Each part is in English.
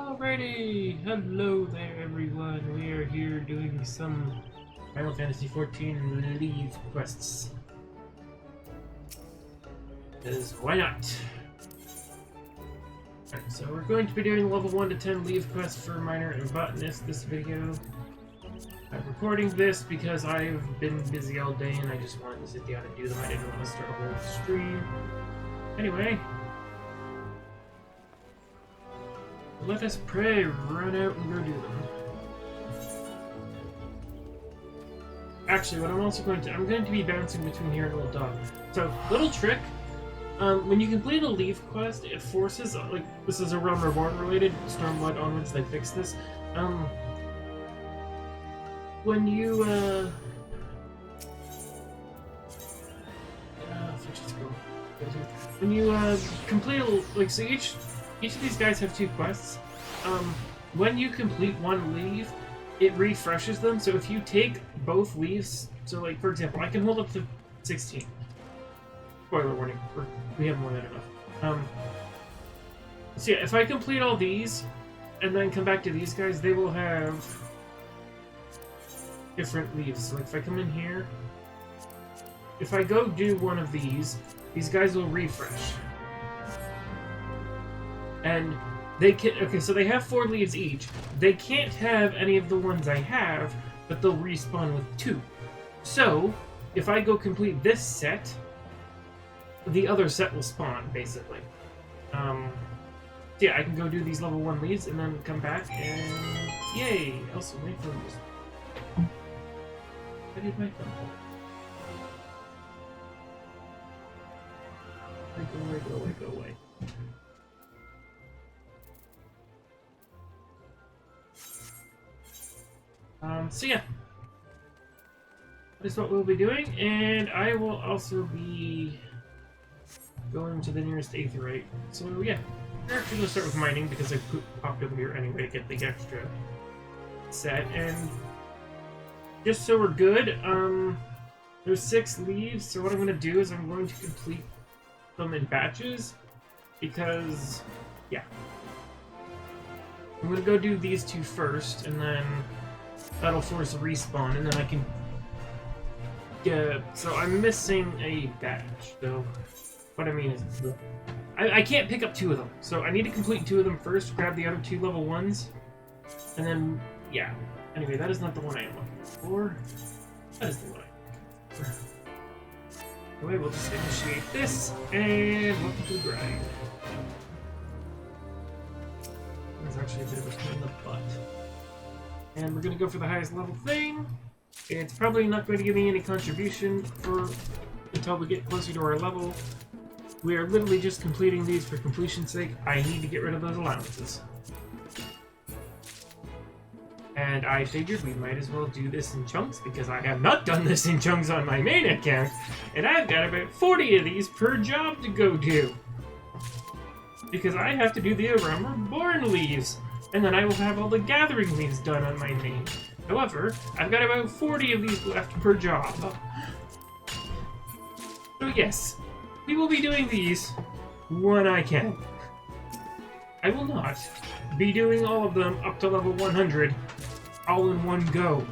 Alrighty, hello there everyone. We are here doing some Final Fantasy XIV Leves quests. Because why not? Alright, so we're going to be doing level 1 to 10 Leves quests for Miner and Botanist this video. I'm recording this because I've been busy all day and I just wanted to sit down and do them. I didn't want to start a whole stream. Anyway, let us pray, run out and go do them. Actually, what I'm also going to... I'm going to be bouncing between here and Little Dog. So, little trick. When you complete a Leave quest, it forces... Like, this is a Realm Reborn related. Stormblood onwards, they fixed this. When you, when you, complete... Like, so each of these guys have 2 quests. When you complete one Leave, it refreshes them. So if you take both Leaves, so like for example, I can hold up to 16. Spoiler warning, we have more than enough. So yeah, if I complete all these and then come back to these guys, they will have different Leaves. So like if I come in here, if I go do one of these guys will refresh. And they can... Okay, so they have 4 Leaves each. They can't have any of the ones I have, but they'll respawn with 2. So, if I go complete this set, the other set will spawn, basically. Yeah, I can go do these level 1 Leaves and then come back and... Yay! Also, my phone just... I did my phone. Go away, go away. So yeah, that is what we'll be doing, and I will also be going to the nearest aetheryte. So yeah, we're actually going to start with mining because I popped over here anyway to get the extra set, and just so we're good, there's 6 Leaves, so what I'm going to do is I'm going to complete them in batches, because, yeah. I'm going to go do these 2 first, and then that'll force a respawn, and then I can get... So I'm missing a badge, so what I mean is... I can't pick up 2 of them, so I need to complete 2 of them first, grab the other 2 level 1s, and then, yeah. Anyway, that is not the one I am looking for. That is the one I am looking for. Anyway, we'll just initiate this, and welcome to the grind. There's actually a bit of a pain in the butt. And we're going to go for the highest level thing. It's probably not going to give me any contribution until we get closer to our level. We are literally just completing these for completion's sake. I need to get rid of those allowances. And I figured we might as well do this in chunks because I have not done this in chunks on my main account. And I've got about 40 of these per job to go do. Because I have to do the Realm Reborn Leaves. And then I will have all the gathering Leaves done on my main. However, I've got about 40 of these left per job. So yes, we will be doing these when I can. I will not be doing all of them up to level 100 all in one go.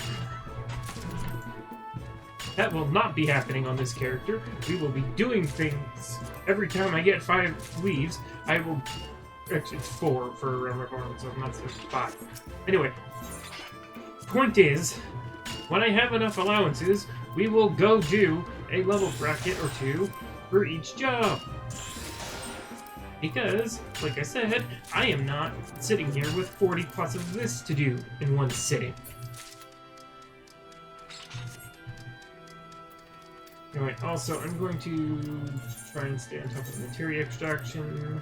That will not be happening on this character. We will be doing things every time I get 5 Leaves. I will... Actually, it's 4 for Realm Reborn, so I'm not supposed to 5. Anyway, point is, when I have enough allowances, we will go do a level bracket or 2 for each job. Because, like I said, I am not sitting here with 40 plus of this to do in one sitting. Anyway, also, I'm going to try and stay on top of materia extraction.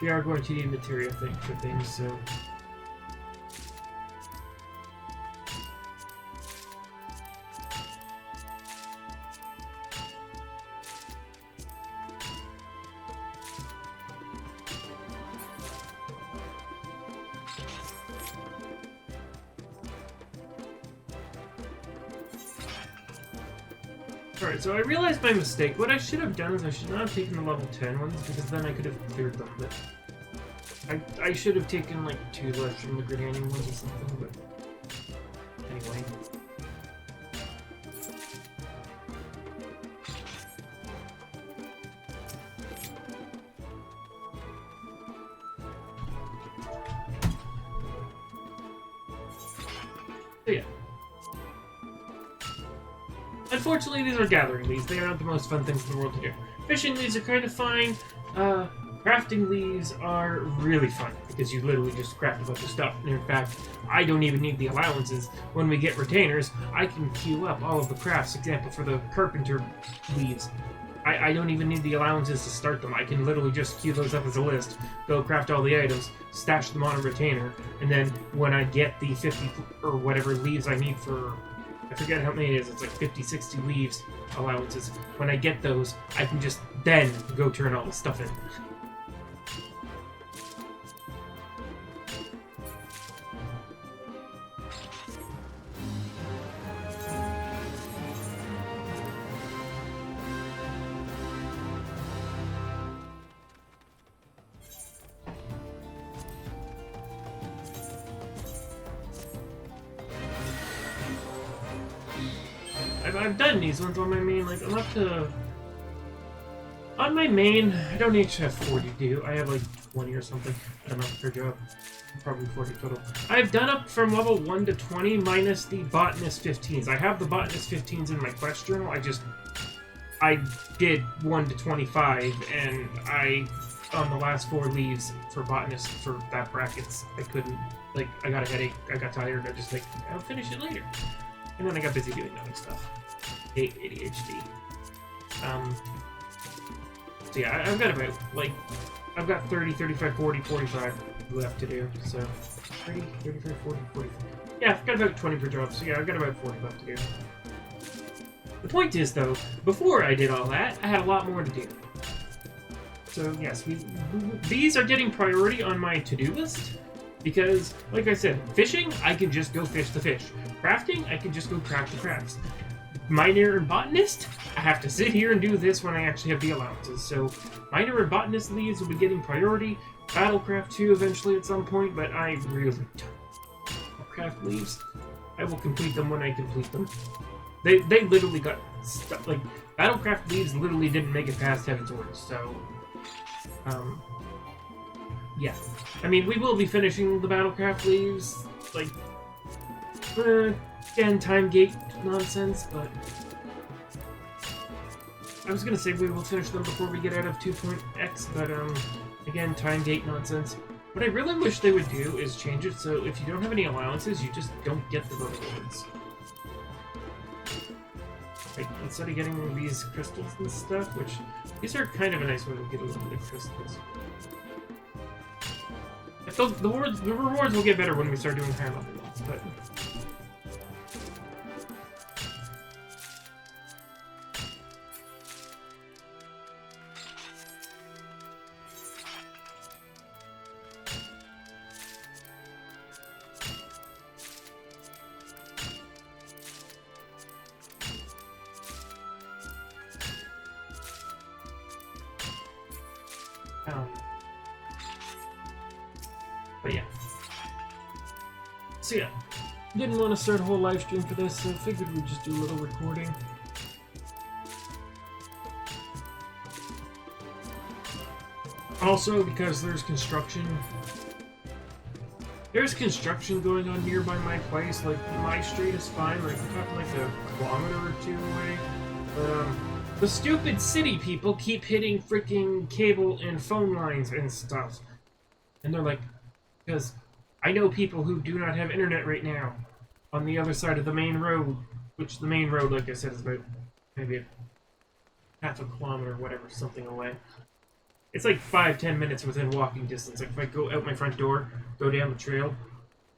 We are going to need material for things, so... Alright, so I realized my mistake. What I should have done is I should not have taken the level 10 ones, because then I could have cleared them, but... I should have taken, like, 2 less from the Gridanian ones or something, but... Anyway. So yeah. Unfortunately, these are gathering leaves. They are not the most fun things in the world to do. Fishing leaves are kind of fine. Crafting leaves are really fun because you literally just craft a bunch of stuff. And in fact, I don't even need the allowances. When we get retainers, I can queue up all of the crafts. Example for the carpenter leaves. I don't even need the allowances to start them. I can literally just queue those up as a list, go craft all the items, stash them on a retainer, and then when I get the 50 or whatever leaves I need for... I forget how many it is, it's like 50, 60 leaves allowances. When I get those, I can just then go turn all the stuff in. I've done these ones on my main, like, I'm up to... On my main, I don't actually have 40 to do. I have like 20 or something. I don't know, per job. Probably 40 total. I've done up from level 1 to 20 minus the Botanist 15s. I have the Botanist 15s in my quest journal. I did 1 to 25, and on the last 4 leaves for Botanist, for that brackets, I couldn't, like, I got a headache, I got tired, I just like, I'll finish it later. And then I got busy doing other stuff. ADHD. So yeah, I've got about, like, I've got 30, 35, 40, 45 left to do, so 30, 35, 40, 45. Yeah, I've got about 20 per job, so yeah, I've got about 40 left to do. The point is, though, before I did all that, I had a lot more to do. So yes, these are getting priority on my to-do list, because, like I said, fishing, I can just go fish the fish. Crafting, I can just go craft the crafts. Miner and Botanist, I have to sit here and do this when I actually have the allowances. So, Miner and Botanist leaves will be getting priority. Battlecraft 2 eventually at some point, but I really don't. Craft leaves, I will complete them when I complete them. They literally got stuck. Like, Battlecraft leaves literally didn't make it past Heaven's Word, so... yeah. I mean, we will be finishing the Battlecraft leaves, like... again, time gate nonsense, but... I was gonna say we will finish them before we get out of 2.x, but, again, time gate nonsense. What I really wish they would do is change it so if you don't have any allowances, you just don't get the rewards. Like, instead of getting these crystals and stuff, which... These are kind of a nice way to get a little bit of crystals. I feel the rewards will get better when we start doing higher level ones, but... But yeah. So yeah, didn't want to start a whole live stream for this, so figured we'd just do a little recording. Also, because there's construction. There's construction going on here by my place. Like, my street is fine. Like, I'm talking like a kilometer or 2 away. But, the stupid city people keep hitting freaking cable and phone lines and stuff. And they're like, because I know people who do not have internet right now on the other side of the main road, which the main road, like I said, is about maybe half a kilometer or whatever, something away. It's like 5-10 minutes within walking distance. Like if I go out my front door, go down the trail,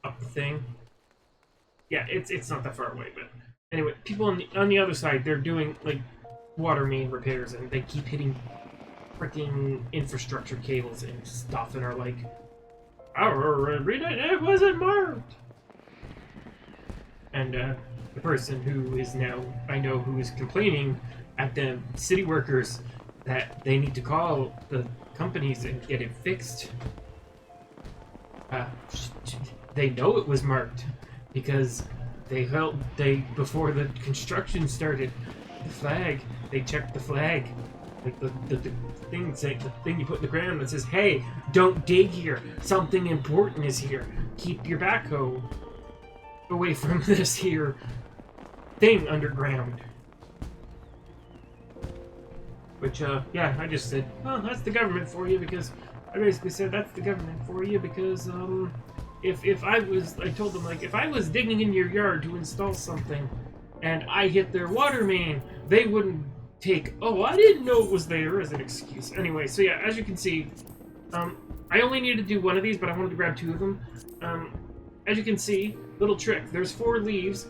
up the thing. Yeah, it's not that far away, but anyway, people on the other side, they're doing like water main repairs and they keep hitting freaking infrastructure cables and stuff and are like, it wasn't marked. And the person who is now, I know, who is complaining at the city workers that they need to call the companies and get it fixed. They know it was marked because before the construction started, the flag, they checked the flag. Like the thing you put in the ground that says, "Hey, don't dig here. Something important is here. Keep your backhoe away from this here thing underground." Which, yeah, I just said, "Well, that's the government for you," because I basically said that's the government for you because I told them, like, if I was digging in your yard to install something and I hit their water main, they wouldn't take, "Oh, I didn't know it was there," as an excuse. Anyway, so yeah, as you can see, I only needed to do one of these, but I wanted to grab 2 of them. As you can see, little trick, there's 4 leaves.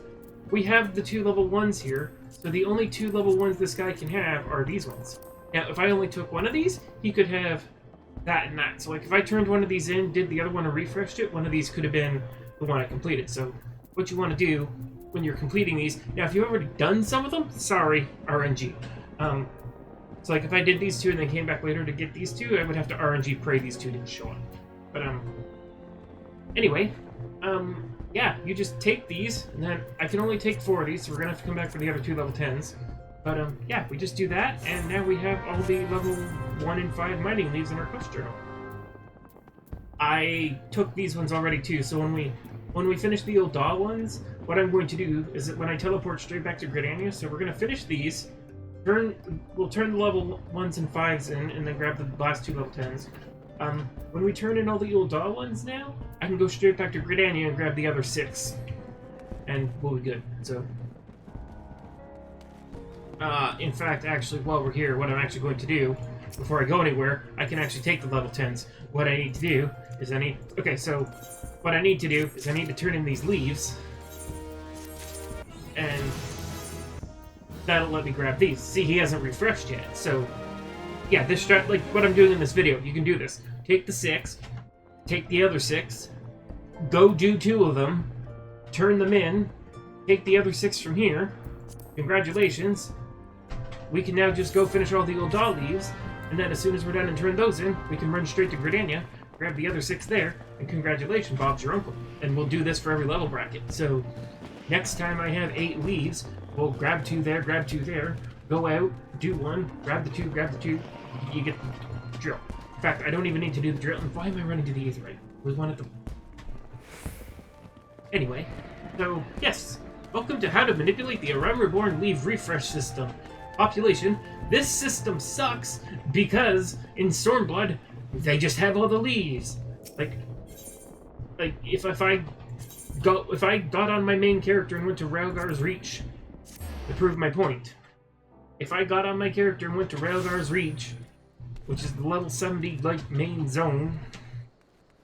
We have the 2 level 1s here, so the only 2 level 1s this guy can have are these ones. Now, if I only took one of these, he could have that and that. So, like, if I turned one of these in, did the other one and refreshed it, one of these could have been the one I completed. So, what you want to do when you're completing these, now, if you've already done some of them, sorry, RNG. So, like, if I did these 2 and then came back later to get these 2, I would have to RNG pray these 2 didn't show up. But, anyway, yeah, you just take these, and then I can only take 4 of these, so we're gonna have to come back for the other 2 level 10s. But, yeah, we just do that, and now we have all the level 1 and 5 mining leaves in our quest journal. I took these ones already, too, so when we finish the old Daw ones, what I'm going to do is that when I teleport straight back to Gridania, so we're gonna finish these, we'll turn the level 1s and 5s in, and then grab the last 2 level 10s. When we turn in all the old Daw ones now, I can go straight back to Gridania and grab the other 6. And we'll be good, so... in fact, actually, while we're here, what I'm actually going to do, before I go anywhere, I can actually take the level 10s. What I need to do is okay, so, what I need to do is I need to turn in these leaves, and that'll let me grab these. See, he hasn't refreshed yet, so, yeah, this strat, like what I'm doing in this video, you can do this. Take the 6, take the other 6, go do 2 of them, turn them in, take the other 6 from here, congratulations, we can now just go finish all the old Daw leaves, and then as soon as we're done and turn those in, we can run straight to Gridania, grab the other 6 there, and congratulations, Bob's your uncle. And we'll do this for every level bracket. So, next time I have 8 leaves, we'll grab 2 there, go out, do 1, grab the 2, you get the drill. In fact, I don't even need to do the drill. And why am I running to the aetheryte? There's one at the... Anyway, so, yes. Welcome to how to manipulate the Reborn leaf refresh system. Population, this system sucks because in Stormblood, they just have all the leaves. Like if I got on my main character and went to Railgar's Reach to prove my point. If I got on my character and went to Railgar's Reach, which is the level 70 like main zone,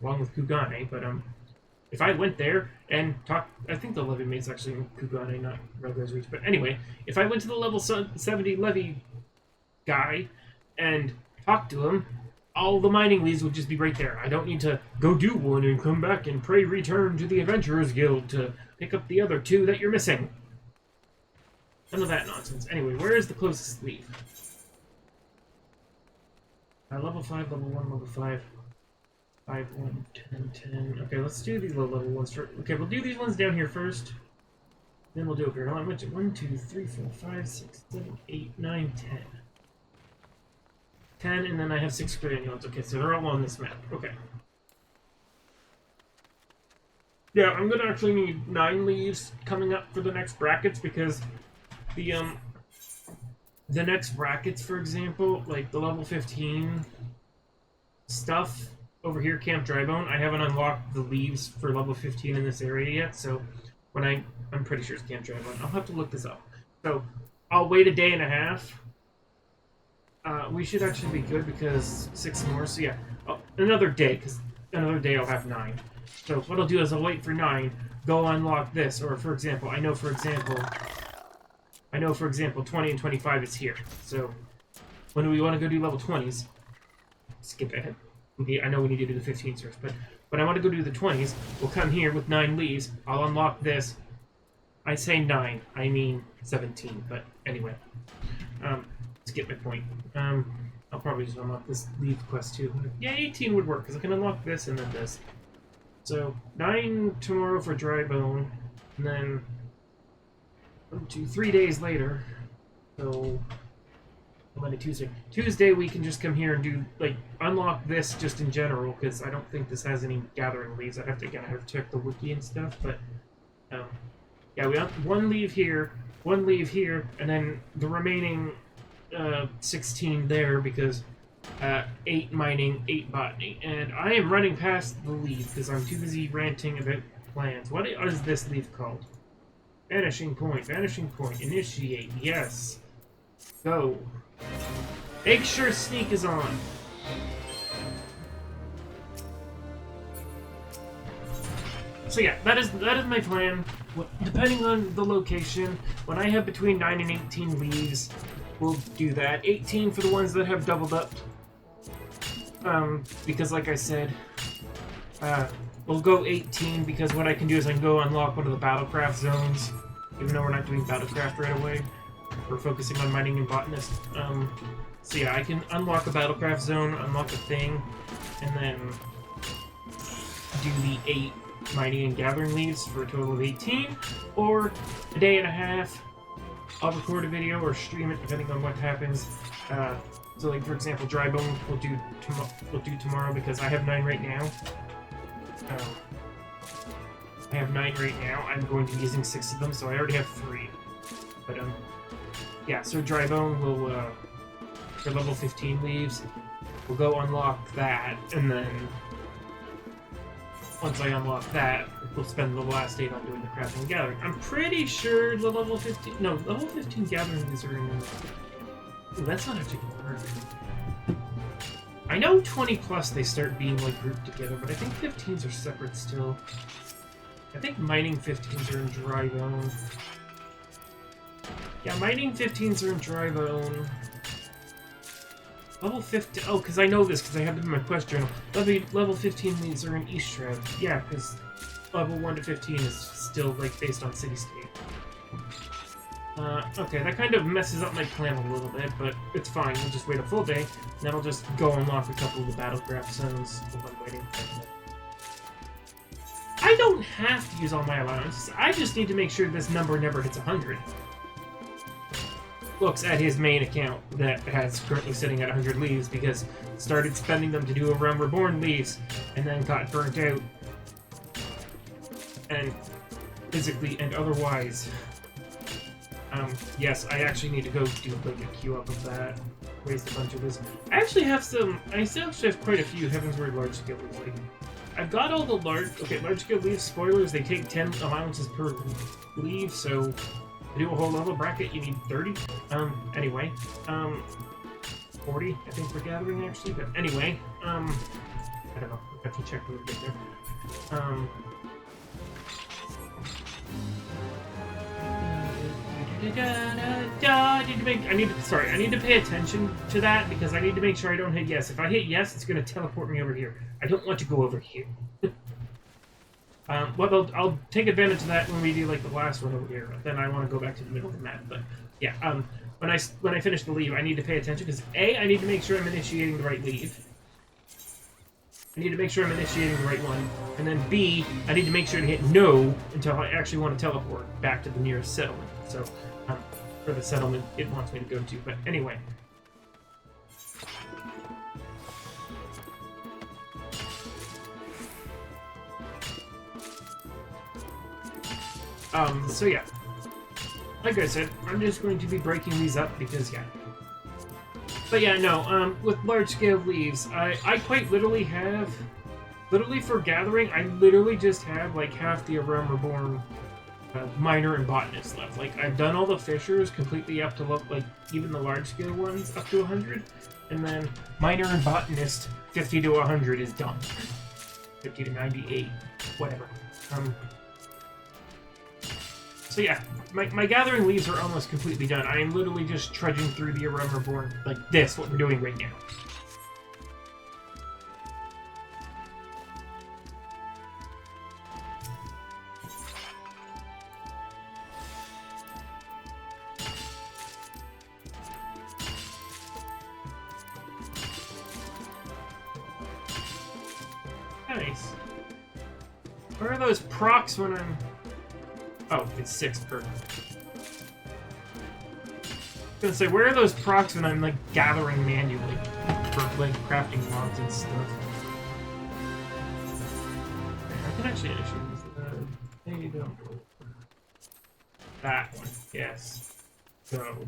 along with Kugane, but if I went there and talked... I think the levy mate's actually in Kugane, not Railgar's Reach. But anyway, if I went to the level 70 levy guy and talked to him, all the mining leaves would just be right there. I don't need to go do 1 and come back and pray return to the Adventurers Guild to pick up the other 2 that you're missing. None of that nonsense. Anyway, where is the closest leaf? Level 5, level 1, level 5. 5, 1, 10, 10. Okay, let's do these low level ones first. Okay, we'll do these ones down here first. Then we'll do up here. 1, 2, 3, 4, 5, 6, 7, 8, 9, 10. 10, and then I have 6 granules. Okay, so they're all on this map. Okay. Yeah, I'm gonna actually need 9 leaves coming up for the next brackets because the next brackets, for example, like the level 15 stuff over here, Camp Drybone, I haven't unlocked the leaves for level 15 in this area yet, so when I'm pretty sure it's Camp Drybone. I'll have to look this up. So I'll wait a day and a half. We should actually be good because 6 more, so yeah, another day, because another day I'll have 9. So what I'll do is I'll wait for 9, go unlock this, or for example, I know for example 20 and 25 is here. So when do we want to go do level 20s? Skip ahead. I know we need to do the 15s first, but when I want to go do the 20s, we'll come here with 9 leaves, I'll unlock this, I say 9, I mean 17, but anyway. Let's get my point. I'll probably just unlock this leave quest too. Yeah, 18 would work, because I can unlock this and then this. So, 9 tomorrow for dry bone, and then 3 days later, so Monday, Tuesday. Tuesday we can just come here and do, like, unlock this just in general, because I don't think this has any gathering leaves. I have to check the wiki and stuff, but, yeah, we have one leave here, and then the remaining 16 there, because 8 mining, 8 botany. And I am running past the leave, because I'm too busy ranting about plans. What is this leave called? Vanishing point, initiate, yes. Go. Make sure sneak is on. So yeah, that is my plan. Depending on the location, when I have between 9 and 18 leaves, we'll do that. 18 for the ones that have doubled up. Because like I said, we'll go 18 because what I can do is I can go unlock one of the Battlecraft zones, even though we're not doing Battlecraft right away. We're focusing on mining and botanist. So yeah, I can unlock a Battlecraft zone, unlock a thing, and then do the 8 mining and gathering leaves for a total of 18, or a day and a half. I'll record a video or stream it depending on what happens. So like for example, dry bone we'll do tomorrow because I have 9 right now. I have 9 right now. I'm going to be using 6 of them, so I already have 3. But yeah. So dry bone will for level 15 leaves. We'll go unlock that, and then once I unlock that, we'll spend the last 8 on doing the crafting and gathering. I'm pretty sure the level 15... No, level 15 gathering leaves are in... Ooh, that's not actually gonna work. I know 20 plus they start being like grouped together, but I think 15s are separate still. I think mining 15s are in dry bone. Yeah, mining 15s are in dry bone. Level 15... Oh, because I know this, because I have it in my quest journal. Level 15 leads are in Eastshred. Yeah, because level 1 to 15 is still, like, based on city-state. Okay, that kind of messes up my plan a little bit, but it's fine. We'll just wait a full day, and then I'll just go unlock a couple of the Battlecraft zones while I'm waiting for them. I don't have to use all my allowances. I just need to make sure this number never hits 100. Looks at his main account that has currently sitting at 100 leaves because started spending them to do a run Reborn leaves and then got burnt out. And physically and otherwise. Yes, I actually need to go do like a queue up of that. Waste a bunch of this. I actually have some, I still actually have quite a few Heavensward large scale leaves. Like, I've got all the large scale leaves. Spoilers, they take 10 allowances per leaf, so to do a whole level bracket, you need 30. Anyway, 40, I think, for gathering, actually. But anyway, I don't know. I have to check when we get there. I need to pay attention to that because I need to make sure I don't hit yes. If I hit yes, it's going to teleport me over here. I don't want to go over here. Well, I'll take advantage of that when we do like the last one over here. Then I want to go back to the middle of the map. But yeah, when I finish the leave, I need to pay attention because A, I need to make sure I'm initiating the right leave. I need to make sure I'm initiating the right one, and then B, I need to make sure to hit no until I actually want to teleport back to the nearest settlement. So, for the settlement it wants me to go to. But anyway. So yeah, like I said, I'm just going to be breaking these up because, yeah. But yeah, no, with large-scale leaves, I quite literally have, for gathering, I literally just have, like, half the Realm Reborn miner and botanist left. Like, I've done all the fishers completely up to, like, even the large-scale ones up to 100, and then miner and botanist 50 to 100 is done. 50 to 98, whatever. So yeah, my gathering leaves are almost completely done. I am literally just trudging through the Realm Reborn like this, what we're doing right now. Where are those procs when I'm... Oh, it's 6 per. I was gonna say, where are those procs when I'm, like, gathering manually? For, like, crafting mobs and stuff. I can actually use that. Hey, don't. That one, yes. So...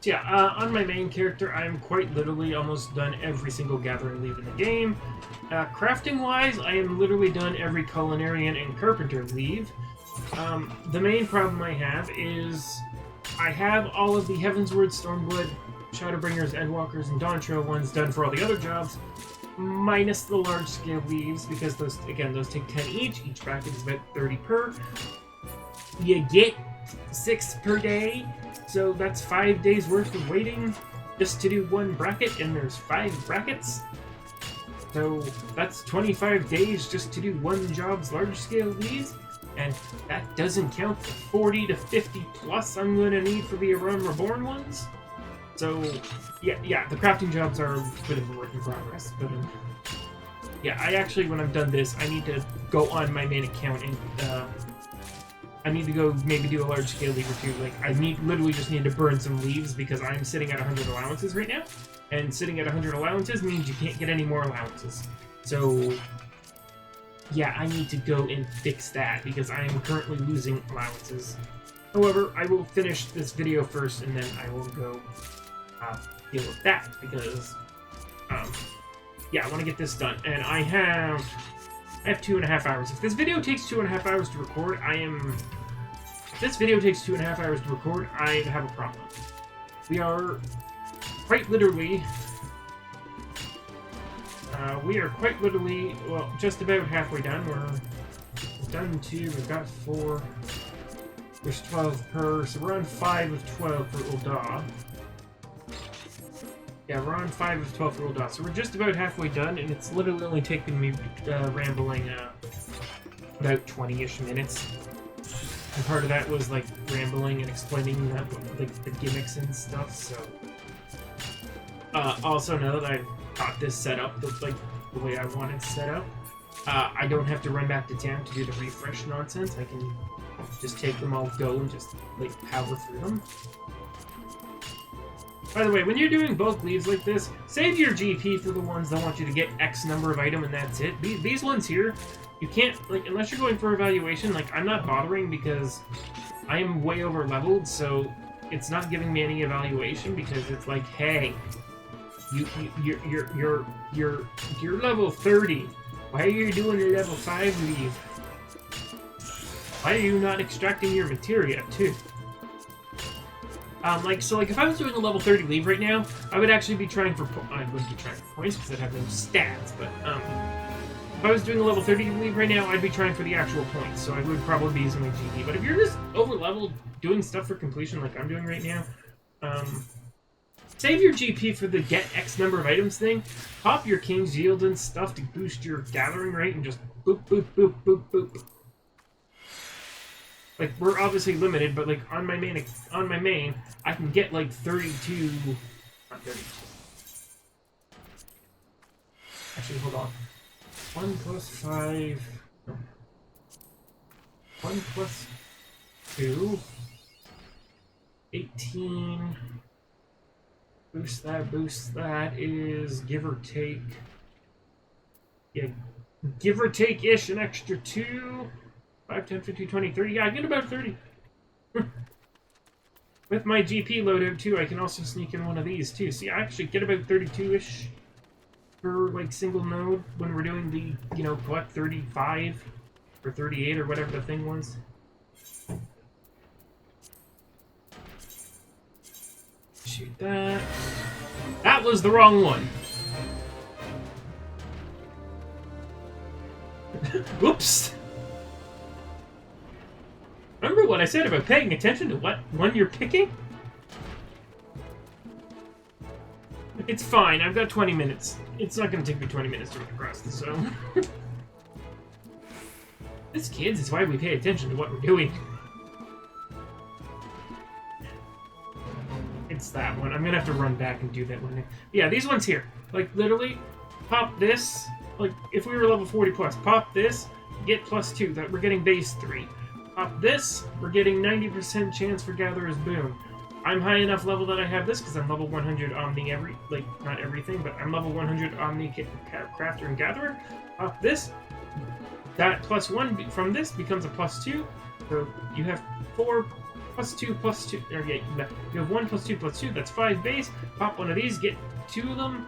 Yeah, on my main character, I'm quite literally almost done every single gathering leave in the game. Crafting-wise, I am literally done every culinarian and carpenter leave. The main problem I have is I have all of the Heavensward, Stormblood, Shadowbringers, Endwalkers, and Dawntrail ones done for all the other jobs, minus the large-scale leaves, because those, again, those take 10 each. Each bracket is about 30 per. You get 6 per day. So that's 5 days worth of waiting just to do one bracket, and there's 5 brackets. So that's 25 days just to do one job's large-scale leads, and that doesn't count the 40 to 50 plus I'm going to need for the Reborn ones. So yeah, the crafting jobs are a bit of a work in progress. But yeah, I actually, when I've done this, I need to go on my main account and I need to go maybe do a large scale leave or two. Like, I literally just need to burn some leaves because I'm sitting at 100 allowances right now. And sitting at 100 allowances means you can't get any more allowances. So, yeah, I need to go and fix that because I am currently losing allowances. However, I will finish this video first and then I will go deal with that because, yeah, I want to get this done. And I have 2.5 hours. If this video takes 2.5 hours to record, If this video takes 2.5 hours to record, I have a problem. We are quite literally... well, just about halfway done. We're done 2, we've got 4. There's 12 per, so we're on 5 of 12 for Ul'dah. Yeah, we're on 5 of 12 for Ul'dah, so we're just about halfway done, and it's literally only taken me rambling about 20-ish minutes. And part of that was like rambling and explaining that, like the gimmicks and stuff. So, also now that I've got this set up, the way I want it set up, I don't have to run back to town to do the refresh nonsense. I can just take them all, go, and just like power through them. By the way, when you're doing bulk leaves like this, save your GP for the ones that want you to get X number of item and that's it. These ones here, you can't, like, unless you're going for evaluation, like, I'm not bothering because I am way over leveled, so it's not giving me any evaluation because it's like, hey, you're level 30. Why are you doing a level 5 leave? Why are you not extracting your materia too? So if I was doing a level 30 leave right now, I would actually be trying for... I wouldn't be trying for points because I'd have no stats, but, if I was doing a level 30 leave right now, I'd be trying for the actual points, so I would probably be using my GP. But if you're just over-leveled, doing stuff for completion like I'm doing right now, save your GP for the get X number of items thing, pop your King's Yield and stuff to boost your gathering rate, and just boop, boop, boop, boop, boop. Like, we're obviously limited, but, like, on my main, I can get, like, 32... Not 32. Actually, hold on. 1 plus 5... No. 1 plus 2... 18... Boost that is, give or take... Yeah, give or take-ish, an extra 2... 5, 10, 15, 20, 30. Yeah, I get about 30. With my GP loadout, too, I can also sneak in one of these, too. See, I actually get about 32-ish per, like, single node when we're doing the, you know, collect 35 or 38 or whatever the thing was. Shoot that. That was the wrong one. Whoops. Remember what I said about paying attention to what one you're picking? It's fine, I've got 20 minutes. It's not gonna take me 20 minutes to run across this, so... This, kids, is why we pay attention to what we're doing. missed that one. I'm gonna have to run back and do that one. Yeah, these ones here. Like, literally, pop this. Like, if we were level 40 plus, pop this, get +2. That we're getting base 3. Pop this, we're getting 90% chance for Gatherer's Boon. I'm high enough level that I have this because I'm level 100 Omni not everything, but I'm level 100 Omni Crafter and Gatherer. Pop this. That +1 from this becomes a +2. So you have 4 +2 +2. Or yeah, you have 1 +2 +2. That's 5 base. Pop one of these, get 2 of them.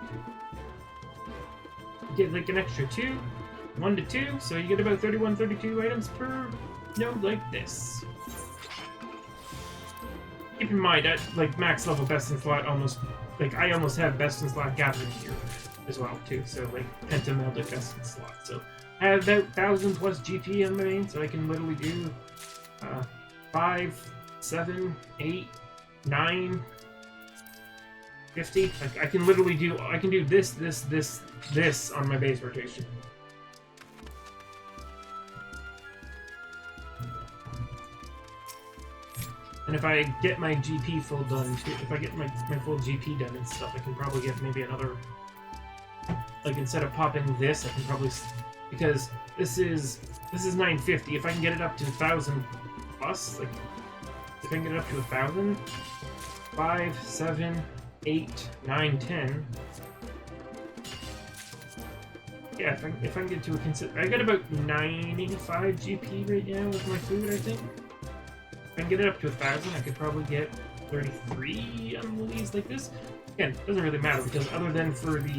Get like an extra 2. 1 to 2. So you get about 31, 32 items per node like this. Keep in mind, at like max level best in slot, I almost have best in slot gathering here as well too. So like pentameldic best in slot. So I have about 1,000 plus GP on my main, so I can literally do 5, 7, 8, 9, 50. I can literally do this on my base rotation. And if I get my GP full done, too, if I get my full GP done and stuff, I can probably get maybe another... Like, instead of popping this, I can probably... Because this is 950. If I can get it up to 1,000 plus, like, if I can get it up to 1,000, 5, 7, 8, 9, 10... Yeah, if I can get to a I got about 985 GP right now with my food, I think. If I can get it up to 1,000, I could probably get 33 on leaves like this. Again, it doesn't really matter because other than for like,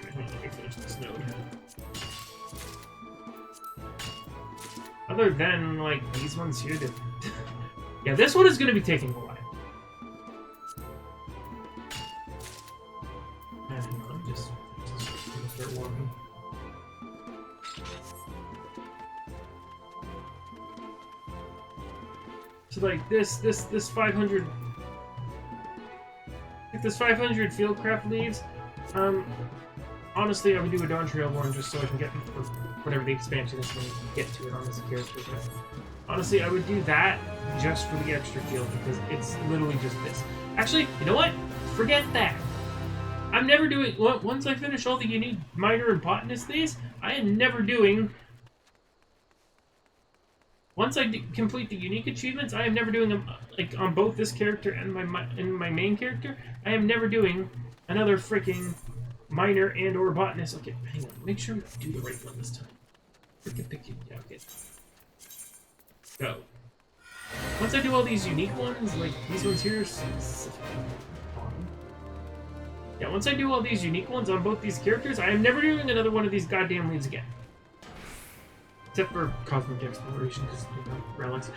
let me finish this node. Other than like these ones here, yeah, this one is going to be taking a while. I'm just gonna start walking. So like this 500, if this 500 fieldcraft leaves, honestly I would do a Dawn Trail one just so I can get whatever the expansion is when we get to it on this character. But honestly, I would do that just for the extra field because it's literally just this. Actually, you know what? Forget that. I'm never doing. Once I finish all the unique miner and botanist these, I am never doing. Once I complete the unique achievements, I am never doing them like on both this character and my main character. I am never doing another freaking miner and/or botanist. Okay, hang on. Make sure we do the right one this time. Freaking picky. Yeah, okay. Go. Once I do all these unique ones, like these ones here, yeah. Once I do all these unique ones on both these characters, I am never doing another one of these goddamn leaves again. Except for Cosmic Exploration, because relics.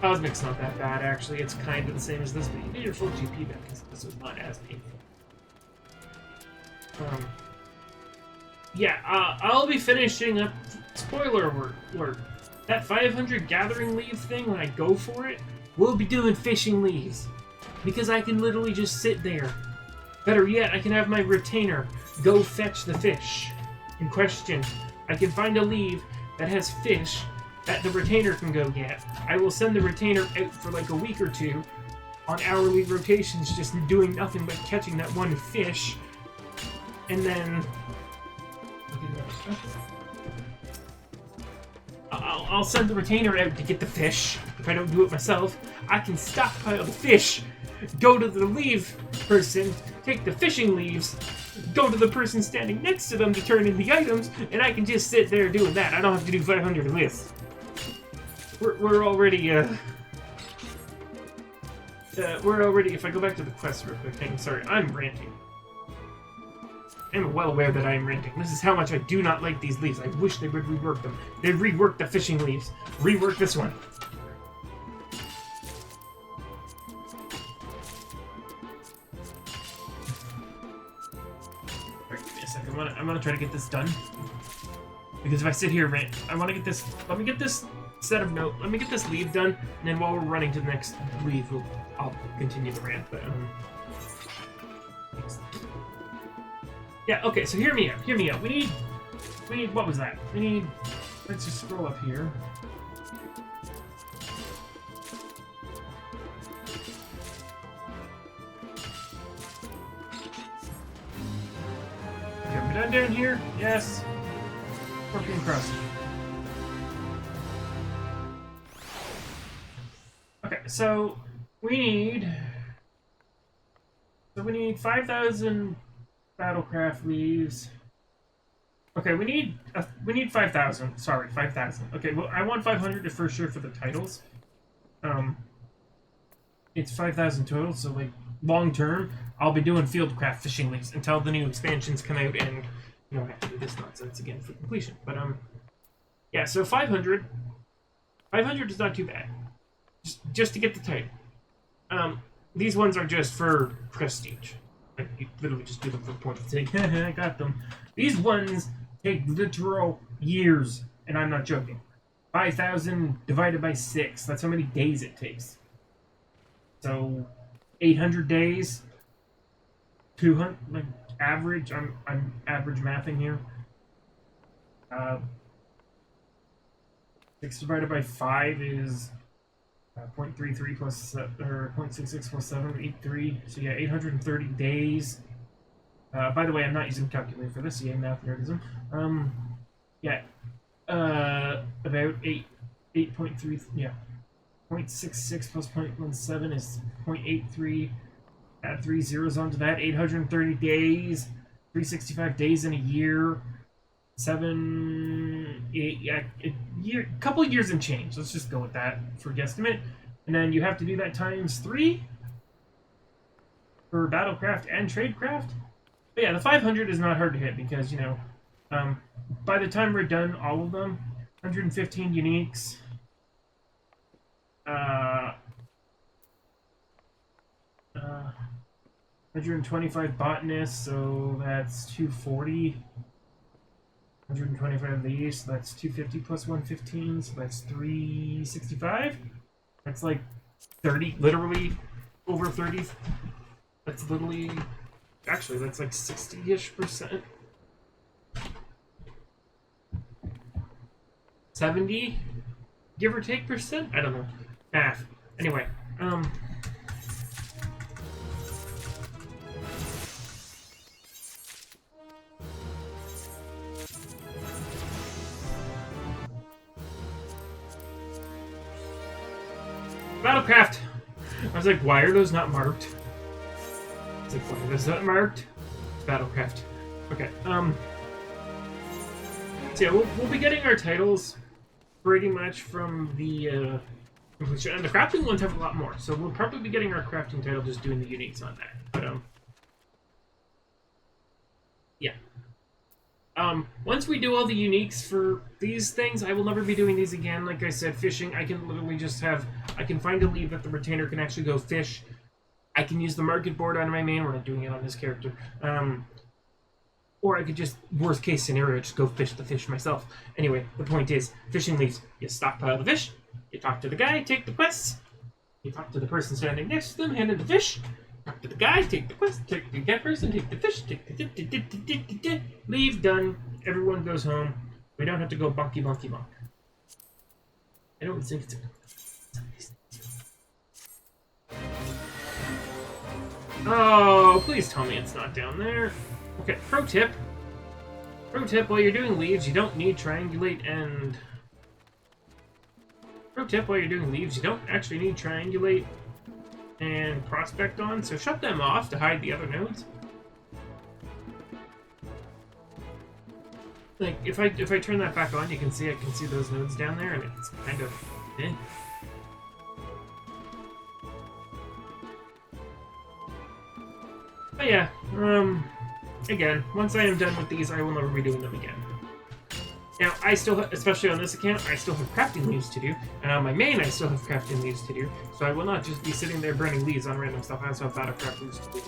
Cosmic's not that bad, actually. It's kind of the same as this, but you get your full GP back, because this is not as painful. Yeah, I'll be finishing up... Spoiler alert. That 500 Gathering Leaf thing, when I go for it, we'll be doing fishing leaves. Because I can literally just sit there. Better yet, I can have my retainer go fetch the fish in question. I can find a leaf that has fish that the retainer can go get. I will send the retainer out for like a week or two on hourly rotations, just doing nothing but catching that one fish. And then I'll send the retainer out to get the fish. If I don't do it myself, I can stockpile the fish, go to the leaf person, take the fishing leaves, go to the person standing next to them to turn in the items, and I can just sit there doing that. I don't have to do 500 of this. We're already, if I go back to the quest real quick, sorry, I'm ranting. I'm well aware that I am ranting. This is how much I do not like these leaves. I wish they would rework them. They reworked the fishing leaves. Rework this one. I'm gonna try to get this done. Because if I sit here rant, I want to get this. Let me get this set of note. Let me get this leave done, and then while we're running to the next leave, I'll continue the rant. But yeah. Okay. So hear me out. Hear me out. We need. What was that? We need Let's just scroll up here. Okay, we're done down here? Yes. Scorpion Crossing. Okay, so we need 5,000 Battlecraft leaves. Okay, we need 5,000. Sorry, 5,000. Okay, well, I want 500 for sure for the titles. It's 5,000 total, so like long term, I'll be doing fieldcraft fishing leaves until the new expansions come out, and you know I have to do this nonsense again for completion. But yeah, so 500. 500 is not too bad. Just to get the title. These ones are just for prestige. Like, you literally just do them for points. Say, I got them. These ones take literal years, and I'm not joking. 5,000 divided by 6. That's how many days it takes. So, 800 days. 200, like, average. I'm average mathing here. 6 divided by 5 is 0.33 plus, or 0.66 plus 7, 83. So yeah, 830 days. By the way, I'm not using a calculator for this. Yeah, math nerdism. Yeah, about 8.3. Yeah, 0.66 plus 0.17 is 0.83. Add 3 zeros onto that. 830 days. 365 days in a year. couple of years and change. Let's just go with that for guesstimate. And then you have to do that times 3 for Battlecraft and Tradecraft. But yeah, the 500 is not hard to hit because, you know, by the time we're done all of them, 115 uniques, 125 botanists, so that's 240. 125 of these, so that's 250 plus 115, so that's 365. That's like 30, literally over 30. That's literally, actually, that's like 60-ish%. 70, give or take percent? I don't know. Math. Anyway, Battlecraft! I was like, why are those not marked? It's like, why are those not marked? Battlecraft. Okay, so yeah, we'll be getting our titles pretty much from the completion. And the crafting ones have a lot more, so we'll probably be getting our crafting title just doing the uniques on that. But, yeah. Once we do all the uniques for these things, I will never be doing these again. Like I said, fishing, I can literally just I can find a lead that the retainer can actually go fish. I can use the market board on my main. We're not doing it on this character. Or I could just, worst case scenario, just go fish the fish myself. Anyway, the point is, fishing leaves. You stockpile the fish, you talk to the guy, take the quests, you talk to the person standing next to them, hand in the fish, talk to the guy, take the quest, take the get person, take the fish, take the leave, done. Everyone goes home. We don't have to go bonky bonky bonk. I don't think it's a... Oh, please tell me it's not down there. Okay, pro tip. Pro tip, while you're doing leaves, you don't need triangulate and... Pro tip, while you're doing leaves, you don't actually need triangulate and prospect on, so shut them off to hide the other nodes. Like, if I turn that back on, you can see I can see those nodes down there, and it's kind of... eh. But yeah, again, once I am done with these, I will never be doing them again. Now, I still, especially on this account, I still have crafting leaves to do, and on my main, I still have crafting leaves to do, so I will not just be sitting there burning leaves on random stuff. I also have Battlecraft leaves to do.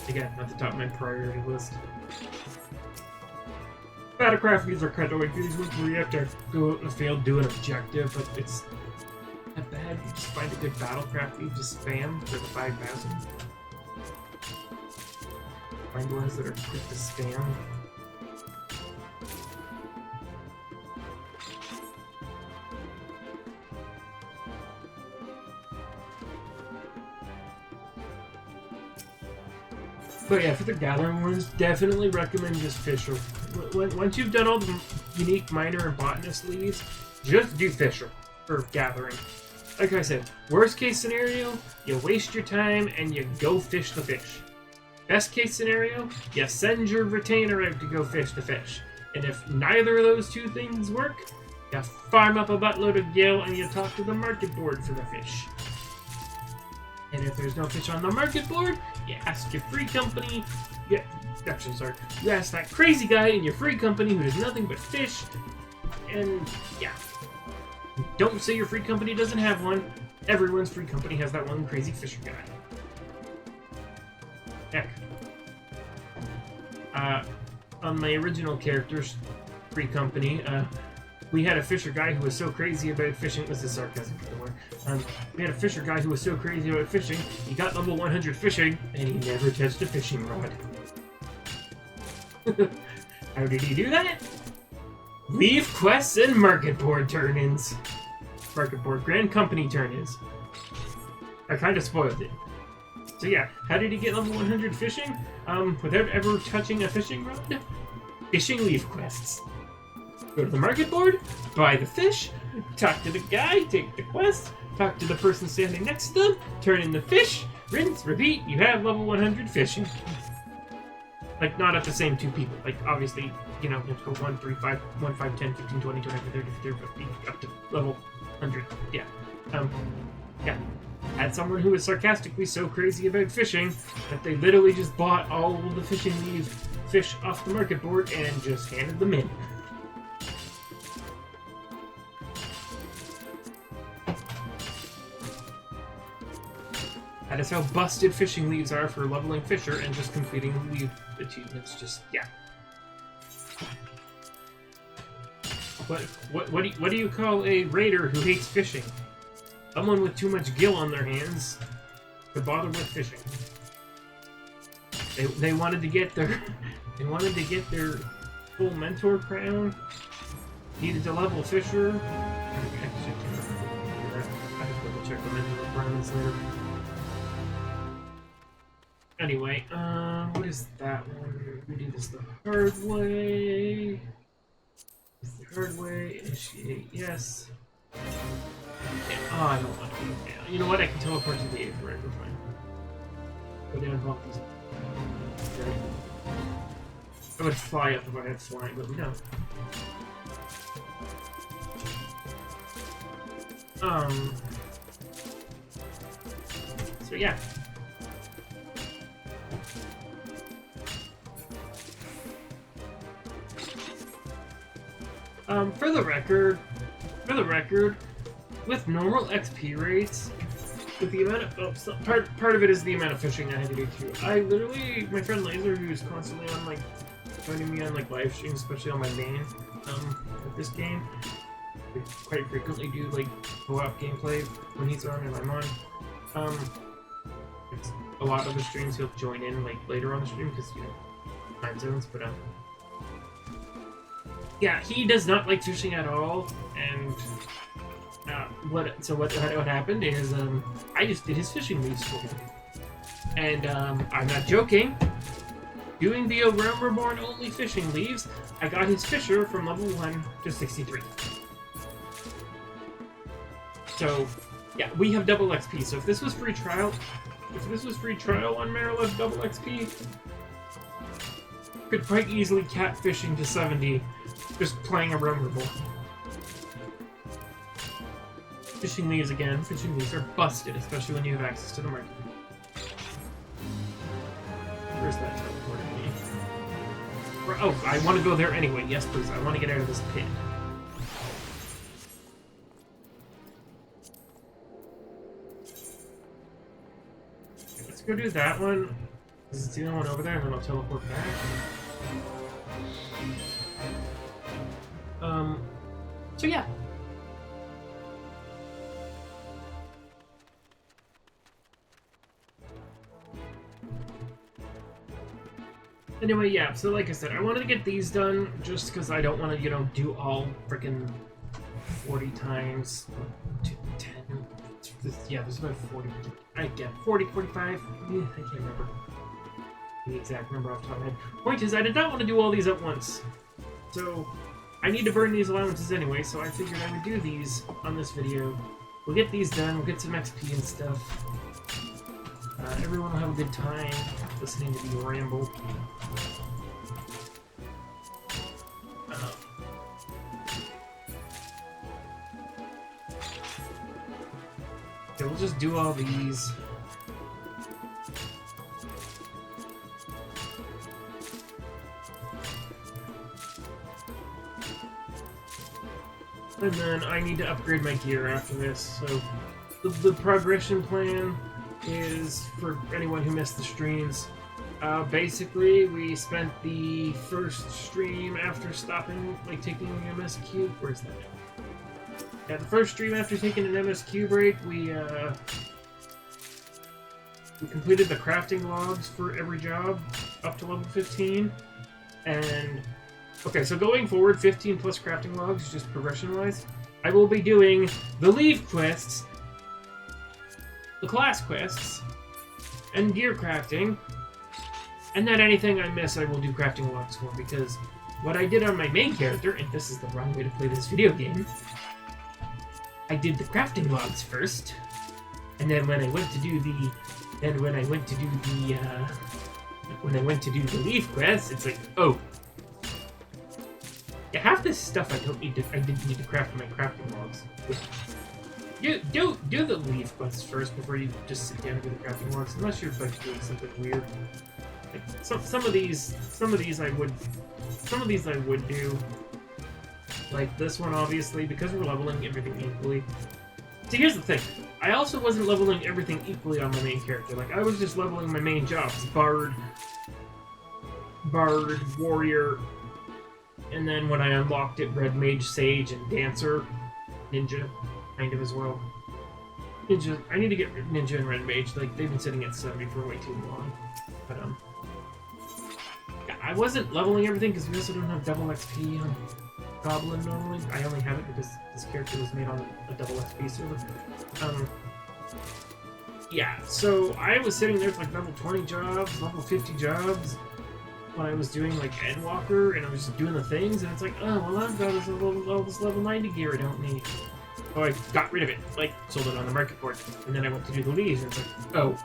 Again, at the top of my priority list. Battlecraft leaves are kind of like these ones where you have to go out in the field, do an objective, but it's not bad. You just find a good Battlecraft leaf to spam for the 5,000. Find ones that are quick to spam. But yeah, for the gathering ones, definitely recommend just Fisher. Once you've done all the unique, minor, and botanist leaves, just do Fisher for gathering. Like I said, worst case scenario, you waste your time and you go fish the fish. Best case scenario, you send your retainer out to go fish the fish. And if neither of those two things work, you farm up a buttload of gil and you talk to the market board for the fish. And if there's no fish on the market board, you ask your free company. You ask that crazy guy in your free company who does nothing but fish. And yeah. Don't say your free company doesn't have one. Everyone's free company has that one crazy fisher guy. Heck. On my original character's free company, we had a fisher guy who was so crazy about fishing. This is sarcasm, by the way. We had a fisher guy who was so crazy about fishing, he got level 100 fishing, and he never touched a fishing rod. How did he do that? Leave quests and market board turn-ins. Market board Grand Company turn-ins. I kind of spoiled it. So yeah, how did he get level 100 fishing? Without ever touching a fishing rod? Fishing leaf quests. Go to the market board, buy the fish, talk to the guy, take the quest, talk to the person standing next to them, turn in the fish, rinse, repeat, you have level 100 fishing. Like, not at the same two people. Like, obviously, you know, you have to go 1, 3, 5, 1, 5, 10, 15, 20, 25, 30, 50, up to level 100. Yeah. Yeah. Had someone who was sarcastically so crazy about fishing that they literally just bought all of the fishing leave fish off the market board and just handed them in. That is how busted fishing leaves are for leveling fisher and just completing leave achievements. Just, yeah. What do you call a raider who hates fishing? Someone with too much gil on their hands to bother with fishing. They wanted to get their full mentor crown. Needed to level fisher. I have to double check the mentor requirements later. Anyway, what is that one? We do this the hard way. The hard way. Initiate. Yes. Yeah. Oh, I don't want to do it now. You know what? I can teleport to the 8th. Right, we're fine. Go down and block these. Okay. I would fly up if I had flying, but we don't. So yeah. For the record, with normal XP rates, with the amount of part of it is the amount of fishing I had to do too. I literally, my friend Laser, who's constantly on like joining me on like live streams, especially on my main with this game, we quite frequently do like co-op gameplay when he's on and I'm on. It's a lot of the streams he'll join in like later on the stream because you know time zones, but yeah, he does not like fishing at all, and what happened is I just did his fishing leaves for him, and I'm not joking. Doing the Realm Reborn only fishing leaves, I got his fisher from level 1 to 63. So yeah, we have double XP. So if this was free trial on Marilev double XP, could quite easily cap fishing to 70. Just playing a Realm Reborn. Fishing leaves again. Fishing leaves are busted, especially when you have access to the market. Where's that teleporting me? Oh, I want to go there anyway. Yes, please. I want to get out of this pit. Okay, let's go do that one. This is the only one over there, and then I'll teleport back. So yeah. Anyway, yeah, so like I said, I wanted to get these done just because I don't want to, you know, do all freaking 40 times 10. Yeah, there's about 40. I get 40, 45. I can't remember. the exact number off the top of my head. Point is, I did not want to do all these at once. So, I need to burn these allowances anyway, so I figured I would do these on this video. We'll get these done, we'll get some XP and stuff. Everyone will have a good time listening to me ramble. Okay, we'll just do all these. And then I need to upgrade my gear after this, so the progression plan is, for anyone who missed the streams, basically we spent the first stream after stopping, like taking an MSQ, where's that? Yeah, the first stream after taking an MSQ break, we completed the crafting logs for every job up to level 15, and okay, so going forward, 15 plus crafting logs, just progression-wise, I will be doing the Leave quests, the class quests, and gear crafting, and then anything I miss I will do crafting logs for, because what I did on my main character, and this is the wrong way to play this video game, I did the crafting logs first, and then when I went to do the, Leave quests, it's like, oh, yeah, half this stuff I didn't need to craft in my crafting logs. Do the Leave quests first before you just sit down and do the crafting logs, unless you're like doing something weird. Like some of these I would do. Like this one, obviously, because we're leveling everything equally. See, here's the thing. I also wasn't leveling everything equally on my main character. Like, I was just leveling my main jobs. Bard, Warrior, and then when I unlocked it, Red Mage, Sage, and Dancer. Ninja, kind of as well. Ninja, I need to get Ninja and Red Mage. Like, they've been sitting at 70 for way too long. But, yeah, I wasn't leveling everything because we also don't have double XP on Goblin normally. I only have it because this character was made on a double XP server. Yeah, so I was sitting there with like level 20 jobs, level 50 jobs, when I was doing like Endwalker, and I was just doing the things, and it's like, oh, well, I've got this level 90 gear I don't need. So I got rid of it, like, sold it on the market board, and then I went to do the Leves, and it's like, oh.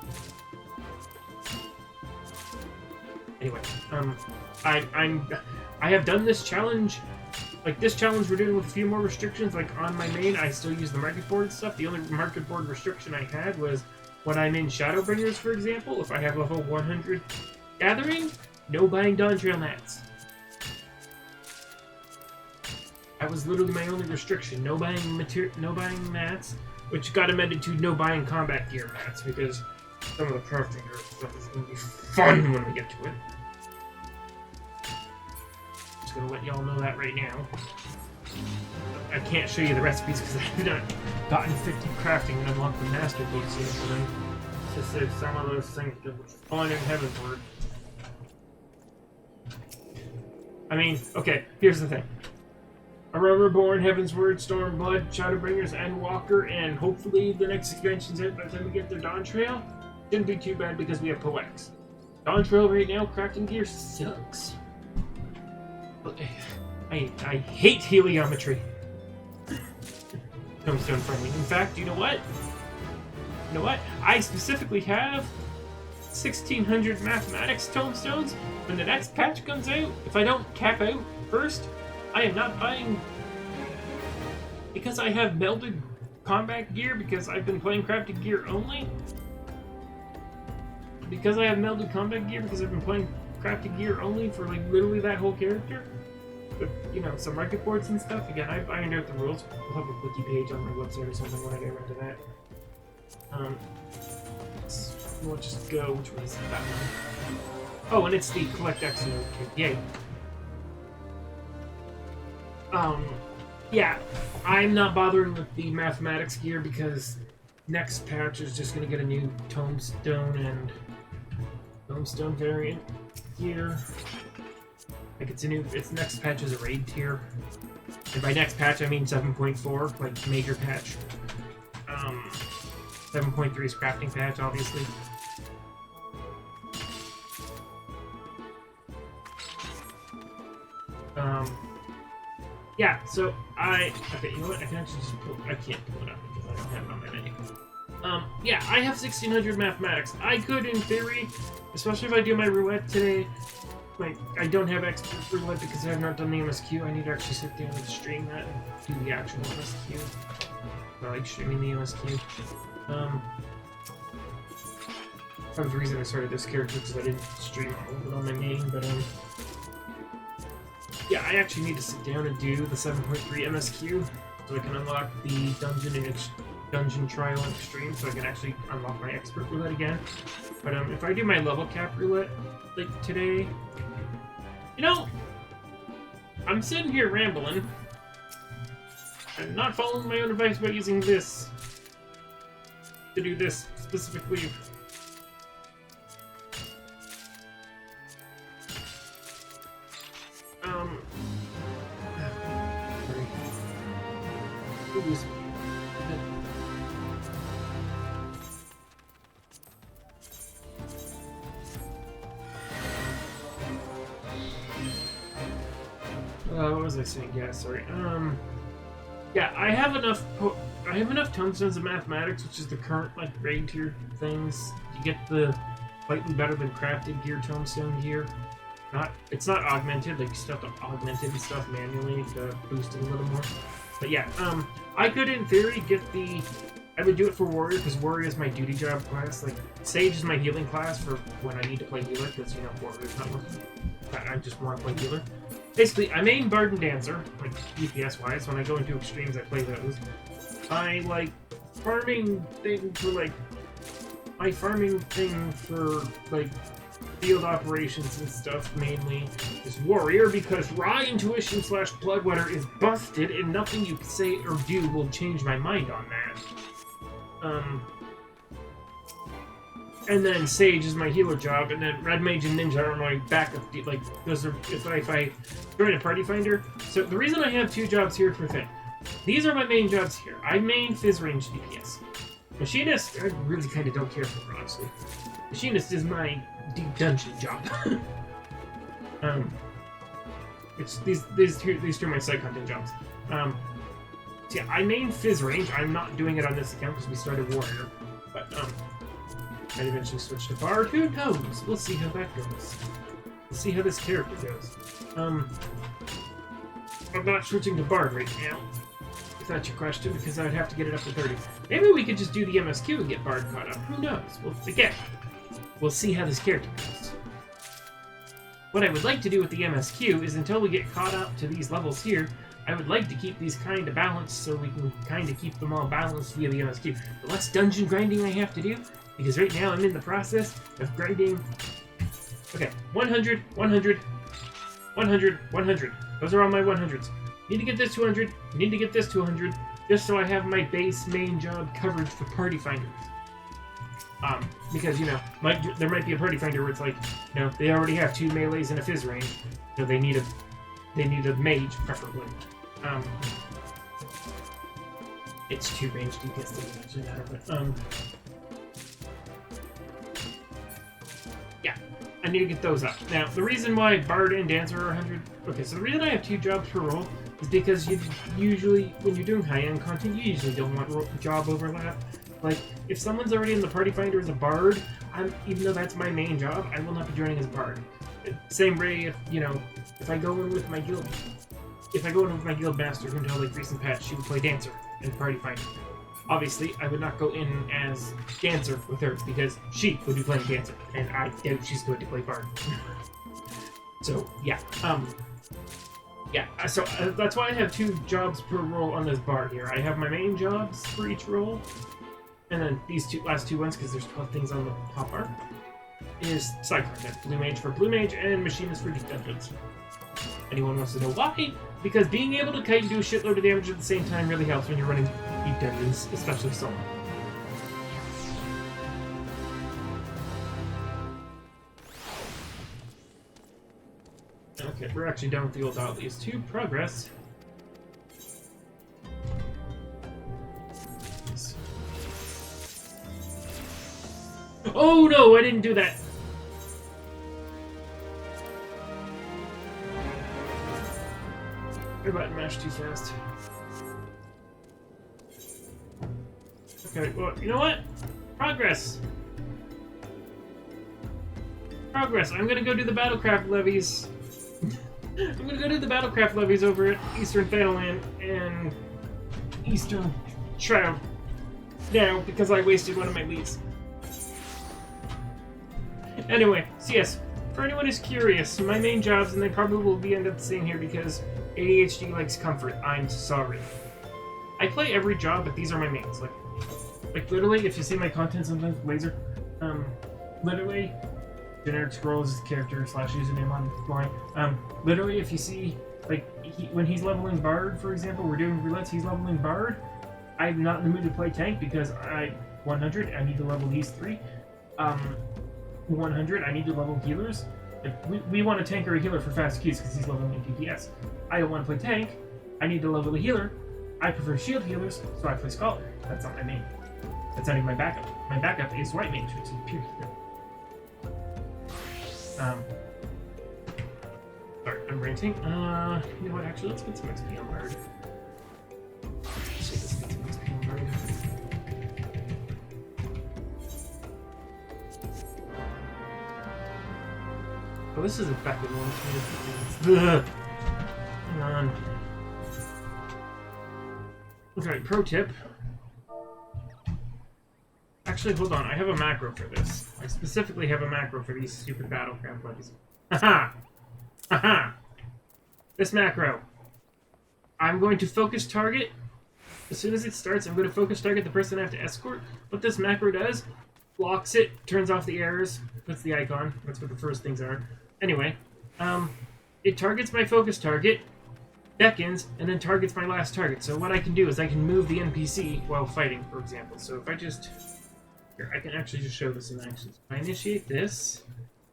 Anyway, I have done this challenge. Like, this challenge we're doing with a few more restrictions. Like, on my main, I still use the market board stuff. The only market board restriction I had was when I'm in Shadowbringers, for example, if I have level 100 gathering, no buying Dawn Trail mats. That was literally my only restriction. No buying mats, which got amended to no buying combat gear mats, because some of the crafting stuff is going to be fun when we get to it. Just gonna let y'all know that right now. I can't show you the recipes because I have not gotten 50 crafting and unlocked the master books yet, but I just said some of those things that were fun in Heavensward. I mean, okay, here's the thing. Reborn, Heavensward, Stormblood, Shadowbringers, Endwalker, and hopefully the next expansion's out by the time we get their Dawn Trail. Shouldn't be too bad because we have POX. Dawn Trail right now, crafting gear sucks. I hate heliometry. Tombstone friendly. In fact, you know what? You know what? I specifically have 1600 mathematics tombstones. When the next patch comes out, if I don't cap out first, I am not buying, because I have melded combat gear, because I've been playing crafted gear only. Because I have melded combat gear, because I've been playing crafted gear only for like literally that whole character. But, you know, some market boards and stuff. Again, I've ironed out the rules. We'll have a wiki page on my website or something when I get around to that. We'll just go. Which one is that one? Oh, and it's the Collect X node. Yay. Yeah, I'm not bothering with the mathematics gear because next patch is just going to get a new Tombstone and Tombstone variant gear. Like, its next patch is a raid tier. And by next patch, I mean 7.4, like, major patch. 7.3 is crafting patch, obviously. Yeah, so okay, you know what, I can actually just pull, I can't pull it up because I don't have it on my menu. Yeah, I have 1600 mathematics. I could, in theory, especially if I do my roulette today, like, I don't have expert roulette because I have not done the MSQ. I need to actually sit down and stream that and do the actual MSQ. I like streaming the MSQ. That was the reason I started this character, because I didn't stream all of it on my main, but, yeah, I actually need to sit down and do the 7.3 MSQ, so I can unlock the dungeon trial and extreme, so I can actually unlock my expert roulette again. But, if I do my level cap roulette, like, today, you know, I'm sitting here rambling. I'm not following my own advice about using this to do this specifically. What was I saying? Yeah, sorry. Yeah, I have enough tomestones of mathematics, which is the current like grade tier things. You get the slightly better than crafted gear tomestone gear. It's not augmented, like you still have to augment it and stuff manually to boost it a little more. But yeah, I could in theory get I would do it for warrior because warrior is my duty job class. Like sage is my healing class for when I need to play healer because you know warrior's not working. I just want to play healer. Basically, I main bard and dancer, like DPS wise. When I go into extremes, I play those. I like farming thing for like my farming thing for like field operations and stuff mainly is warrior because raw intuition / bloodwetter is busted and nothing you say or do will change my mind on that. And then sage is my healer job, and then red mage and ninja are my backup. Like those are if I join a party finder. So the reason I have 2 jobs here for thing, these are my main jobs here. I main phys range DPS. Machinist, I really kind of don't care for honestly. Machinist is my deep dungeon job. It's these two are my side content jobs. So yeah, I main phys range. I'm not doing it on this account because we started warrior, but I'd eventually switch to bard. Who knows? We'll see how that goes. We'll see how this character goes. I'm not switching to bard right now. If that's your question, because I'd have to get it up to 30. Maybe we could just do the MSQ and get bard caught up. Who knows? Well, again, we'll see how this character goes. What I would like to do with the MSQ is until we get caught up to these levels here, I would like to keep these kind of balanced so we can kind of keep them all balanced via the MSQ. The less dungeon grinding I have to do, because right now I'm in the process of grinding. Okay, 100, 100, 100, 100. Those are all my 100s. Need to get this 200, need to get this 200, just so I have my base main job covered for party finders. Because, you know, there might be a party finder where it's like, you know, they already have 2 melees and a phys range, so they need a mage, preferably. It's 2 range DPS, doesn't actually matter, but, yeah, I need to get those up. Now, the reason why Bard and Dancer are 100... Okay, so the reason I have 2 jobs per role is because you usually, when you're doing high-end content, you usually don't want job overlap. Like, if someone's already in the party finder as a bard, even though that's my main job, I will not be joining as bard. Same way, if, you know, if I go in with my guild master until like recent patch, she would play dancer in party finder. Obviously, I would not go in as dancer with her because she would be playing dancer, and I doubt she's going to play bard. So yeah, so that's why I have 2 jobs per role on this bard here. I have my main jobs for each role. And then these last two ones, because there's 12 things on the top bar, is side content. Blue Mage for Blue Mage and Machinist for Deep Dungeons. Anyone wants to know why? Because being able to kite and do a shitload of damage at the same time really helps when you're running Deep Dungeons, especially solo. Okay, we're actually done with the old outlays too. Progress. Oh no, I didn't do that. I button mashed too fast. Okay, well, you know what? Progress! Progress! I'm gonna go do the Battlecraft levies. I'm gonna go do the Battlecraft levies over at Eastern Fanaland and Eastern Shroud now because I wasted one of my leaves. Anyway, so yes, for anyone who's curious, my main jobs, and they probably will end up staying here because ADHD likes comfort. I'm sorry. I play every job, but these are my mains. Like literally, if you see my content sometimes, Laser, literally, generic scroll is his character / username online. Literally, if you see, like, when he's leveling Bard, for example, we're doing roulettes, he's leveling Bard, I'm not in the mood to play tank because 100, I need to level these 3. 100, I need to level healers. Like, we want a tank or a healer for fast Qs because he's leveling in PPS. I don't want to play tank, I need to level a healer. I prefer shield healers, so I play Scholar. That's not my main. That's not even my backup. My backup is White Mage, which is pure healer. Sorry, I'm ranting. You know what, actually, let's get some XP on Bard. Oh, this is a backup one. Hang on. Okay, pro tip. Actually, hold on. I have a macro for this. I specifically have a macro for these stupid Battlecraft levies. Aha! Aha! This macro. I'm going to focus target. As soon as it starts, I'm going to focus target the person I have to escort. What this macro does, blocks it, turns off the errors, puts the icon. That's what the first things are. Anyway, it targets my focus target, beckons, and then targets my last target. So what I can do is I can move the NPC while fighting, for example. So if I just... Here, I can actually just show this in action. If I initiate this...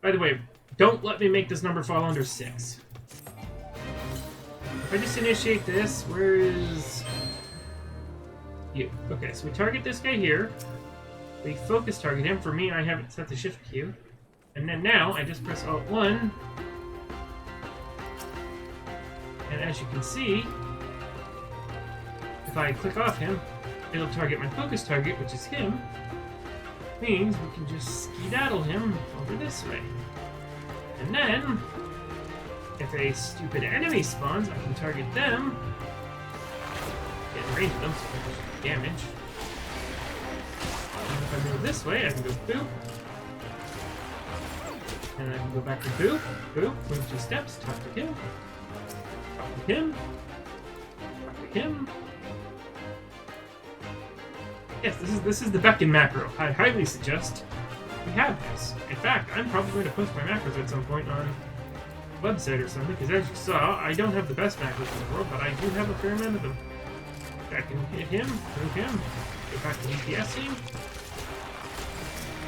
By the way, don't let me make this number fall under 6. If I just initiate this, where is... You. Okay, so we target this guy here. We focus target him. For me, I have it set to Shift Q. And then now, I just press Alt-1. And as you can see, if I click off him, it'll target my focus target, which is him. Means we can just skedaddle him over this way. And then, if a stupid enemy spawns, I can target them. Get in range of them, so I can do damage. And if I move this way, I can go boop. And I can go back to boop, boop, move 2 steps, talk to him. Talk to him. Talk to him. Yes, this is the beckon macro. I highly suggest we have this. In fact, I'm probably going to post my macros at some point on the website or something, because as you saw, I don't have the best macros in the world, but I do have a fair amount of them. I can hit him, move him, go back to DPSing.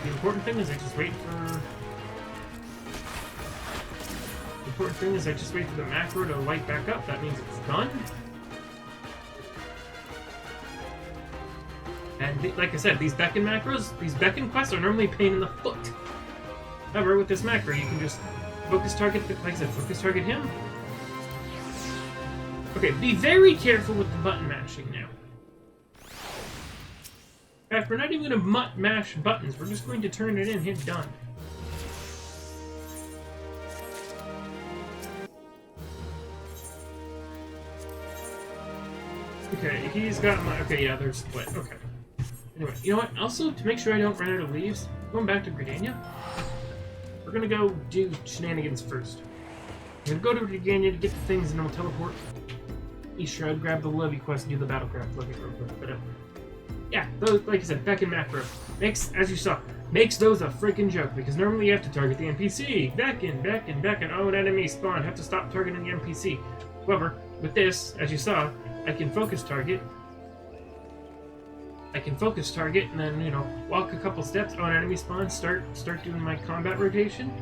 The important thing is I just wait for... The important thing is I just wait for the macro to light back up. That means it's done. And like I said, these beckon macros, these beckon quests are normally a pain in the foot. However, with this macro, you can just focus target, like I said, focus target him. Okay, be very careful with the button mashing now. In fact, we're not even going to mash buttons, we're just going to turn it in, hit done. Okay, he's got my... Okay, yeah, they're split. Okay. Anyway, you know what? Also, to make sure I don't run out of leaves, going back to Gridania, we're gonna go do shenanigans first. We're gonna go to Gridania to get the things, and then we'll teleport XerShade, grab the levy quest, and do the Battlecraft levy real quick. But, yeah, those, like I said, beckon macro. Makes, as you saw, makes those a freaking joke, because normally you have to target the NPC. Beckon, beckon, beckon. Oh, an enemy spawn. Have to stop targeting the NPC. However, with this, as you saw, I can focus target. I can focus target and then, you know, walk a couple steps on enemy spawn, start doing my combat rotation,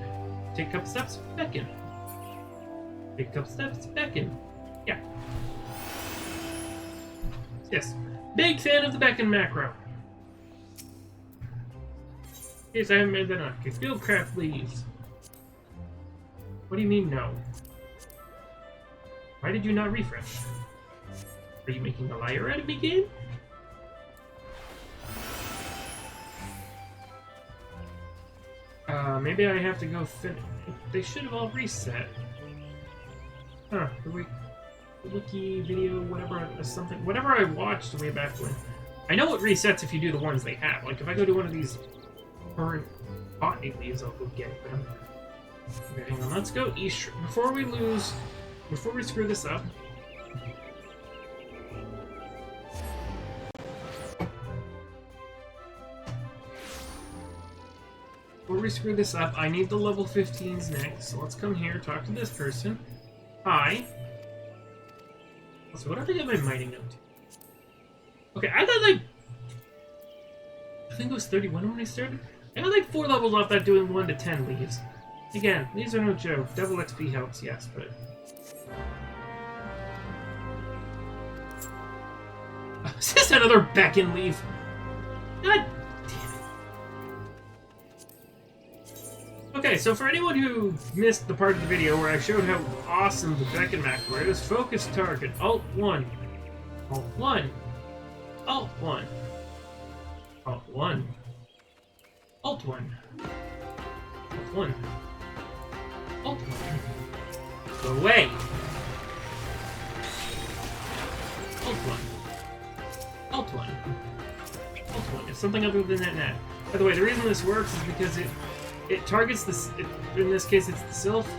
take a couple steps, beckon. Take a couple steps, beckon. Yeah. Yes. Big fan of the beckon macro. Yes, I haven't made that up. Okay, Fieldcraft Leves. What do you mean no? Why did you not refresh? Are you making a liar out of me, game? Maybe I have to go finish. They should have all reset. Huh, the wiki video, whatever, something, whatever I watched way back when. I know it resets if you do the ones they have. Like, if I go to one of these current botany leaves, I'll go get them. Okay, hang on, let's go east. Before we screw this up. Before we screw this up, I need the level 15s next. So let's come here, talk to this person. Hi. So what did I get my mining up to? Okay, I got like... I think it was 31 when I started. I got like 4 levels off that doing 1 to 10 leaves. Again, these are no joke. Double XP helps, yes, but... Is this another beacon leaf? God damn it. Okay, so for anyone who missed the part of the video where I showed how awesome the beacon macro is, focus target, Alt 1. Alt 1. Alt 1. Alt 1. Alt 1. Alt 1. Alt 1. Go away. Alt 1. Alt 1. Alt 1. It's something other than that net. By the way, the reason this works is because it targets this. In this case, it's the sylph.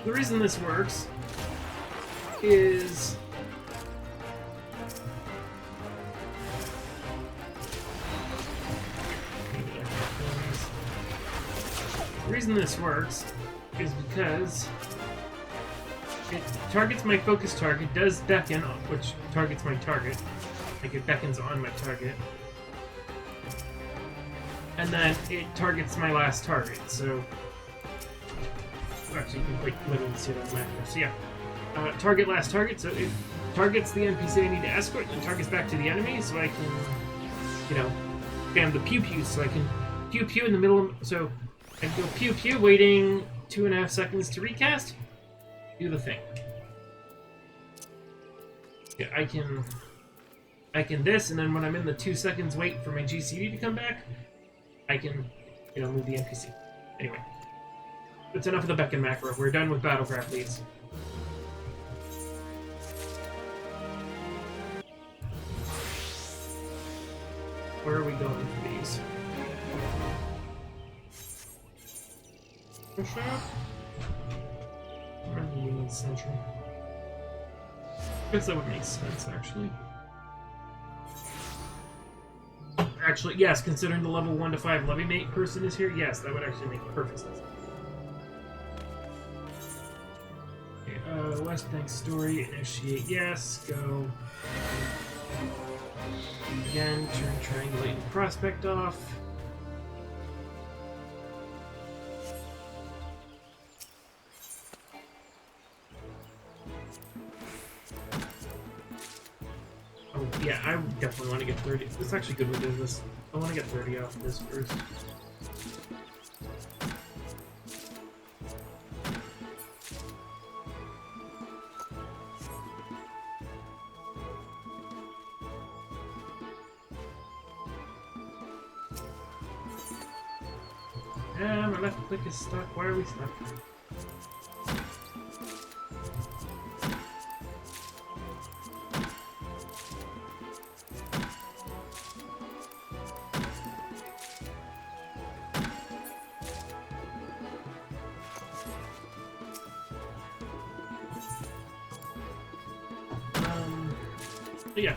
The reason this works is because it targets my focus target, does beckon, which targets my target. Like it beckons on my target. And then it targets my last target, so... Actually, you can quite literally see it on the map here. So yeah, target last target, so it targets the NPC I need to escort, and targets back to the enemy, so I can, you know, spam the pew-pew, so I can pew-pew in the middle of... So, I can go pew-pew, waiting 2.5 seconds to recast, do the thing. Yeah, I can this, and then when I'm in the 2 seconds wait for my GCD to come back, I can, you know, move the NPC. Anyway. That's enough of the beacon macro. We're done with Battlecraft leads. Where are we going for these? For sure. Or the Union Century. I guess that would make sense, actually. Actually, yes, considering the level 1 to 5 levy mate person is here, yes, that would actually make perfect sense. West Bank story, initiate, yes, go. Again, turn triangulate and prospect off. Oh, yeah, I definitely want to get 30. It's actually good we did this. I want to get 30 off this first. My left click is stuck. Why are we stuck? Yeah.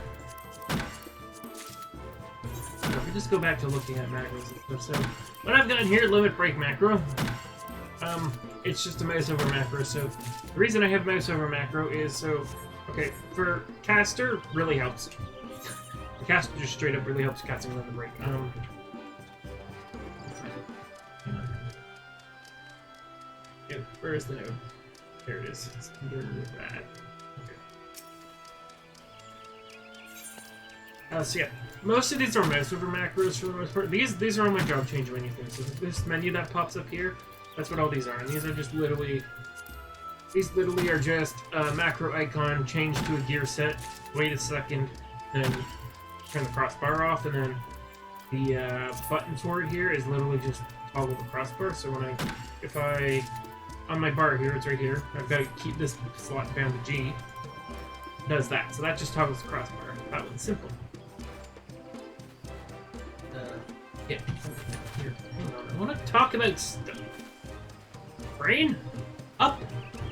So if we just go back to looking at macros and stuff. So what I've done here, limit break macro. It's just a mouse over macro. So the reason I have mouse over macro is so okay, for caster really helps. The caster just straight up really helps casting limit break. Yeah, where is the node? There it is. It's under that. So yeah, most of these are mouse over macros for the most part. These are all my job change menu things. So this menu that pops up here, that's what all these are. And these are just literally... These literally are just a macro icon changed to a gear set. Wait a second, then turn the crossbar off, and then the button for it here is literally just toggle the crossbar. So when if I on my bar here, it's right here. I've got to keep this slot down to G. It does that, so that just toggles the crossbar. That one's simple. Yeah. Here, hang on. I want to talk about stuff. Brain up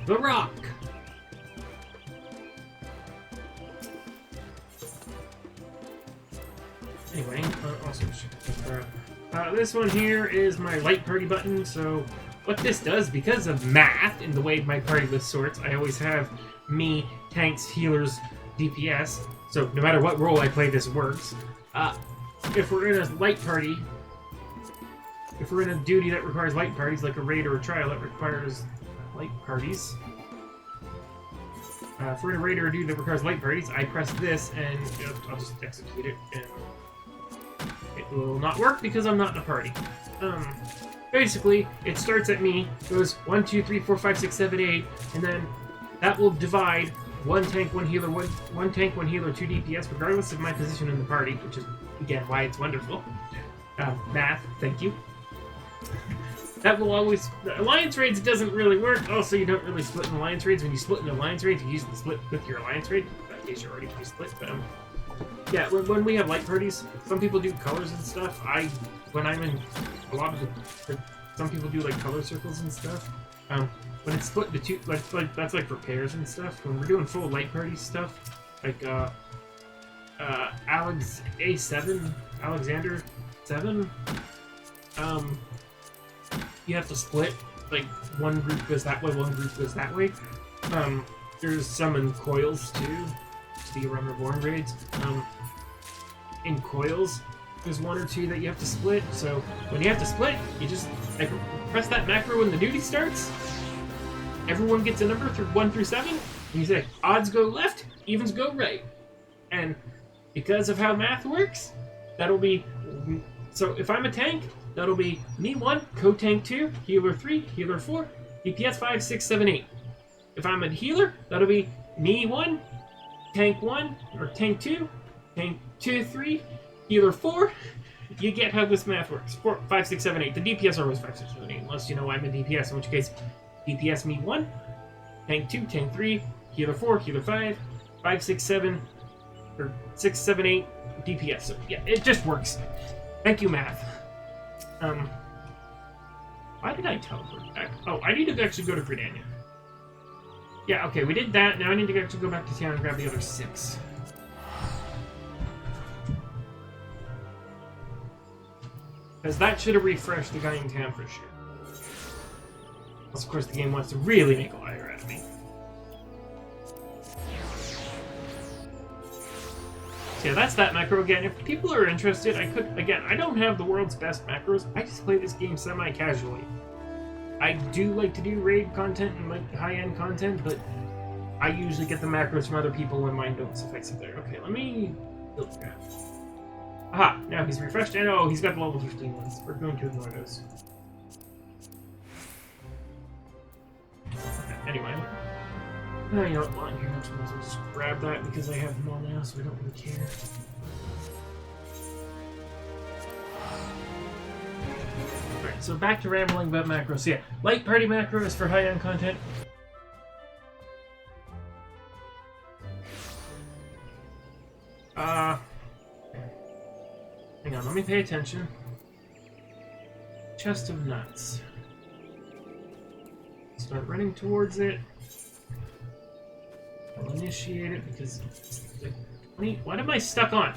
the rock. Anyway, also this one here is my light party button. So what this does, because of math in the way my party list sorts, I always have me, tanks, healers, DPS. So no matter what role I play, this works. If we're in a light party, if we're in a duty that requires light parties, like a raid or a trial that requires light parties. If we're in a raid or a duty that requires light parties, I press this and I'll just execute it, and it will not work because I'm not in a party. Basically, it starts at me, goes 1, 2, 3, 4, 5, 6, 7, 8, and then that will divide one tank, one healer, one tank, one healer, 2 DPS, regardless of my position in the party, which is, again, why it's wonderful. Math, thank you. That will always... Alliance raids doesn't really work. Also, you don't really split in alliance raids. When you split in alliance raids, you usually split with your alliance raid. In case you're already pre-split. But, yeah, when we have light parties, some people do colors and stuff. When I'm in a lot of some people do, like, color circles and stuff. When it's split into two... Like that's, like, for pairs and stuff. When we're doing full light party stuff, like, Alexander 7, you have to split, like, one group goes that way, one group goes that way. There's some in coils, too, to the Reborn raids. In coils, there's 1 or 2 that you have to split, so when you have to split, you just press that macro when the duty starts. Everyone gets a number through 1 through 7, and you say, odds go left, evens go right. And because of how math works, that'll be... So if I'm a tank, that'll be me 1, co-tank 2, healer 3, healer 4, DPS 5, 6, 7, 8. If I'm a healer, that'll be me 1, tank 1, or tank 2, tank 2, 3, healer 4. You get how this math works. 4, 5, 6, 7, 8. The DPS are always 5, 6, 7, 8, unless you know I'm a DPS, in which case DPS me 1, tank 2, tank 3, healer 4, healer 5, 5, 6, 7, or 6, 7, 8, DPS. So yeah, it just works. Thank you, math. Why did I teleport back? Oh, I need to actually go to Gridania. Yeah, okay, we did that. Now I need to actually go back to town and grab the other 6. Because that should have refreshed the guy in town for sure. Unless, of course, the game wants to really make a liar out of me. Yeah, that's that macro again. If people are interested, I could... Again, I don't have the world's best macros. I just play this game semi-casually. I do like to do raid content and like high-end content, but I usually get the macros from other people when mine don't suffice it there. Okay, let me... Aha! Now he's refreshed, and oh, he's got the level 15 ones. We're going to ignore those. Okay, anyway. Oh, you know what, line here, next one, I'll just grab that because I have them all now, so I don't really care. Alright, so back to rambling about macros. Yeah, light party macro is for high-end content. Hang on, let me pay attention. Chest of nuts. Start running towards it. I'll initiate it because it's like 20. What am I stuck on?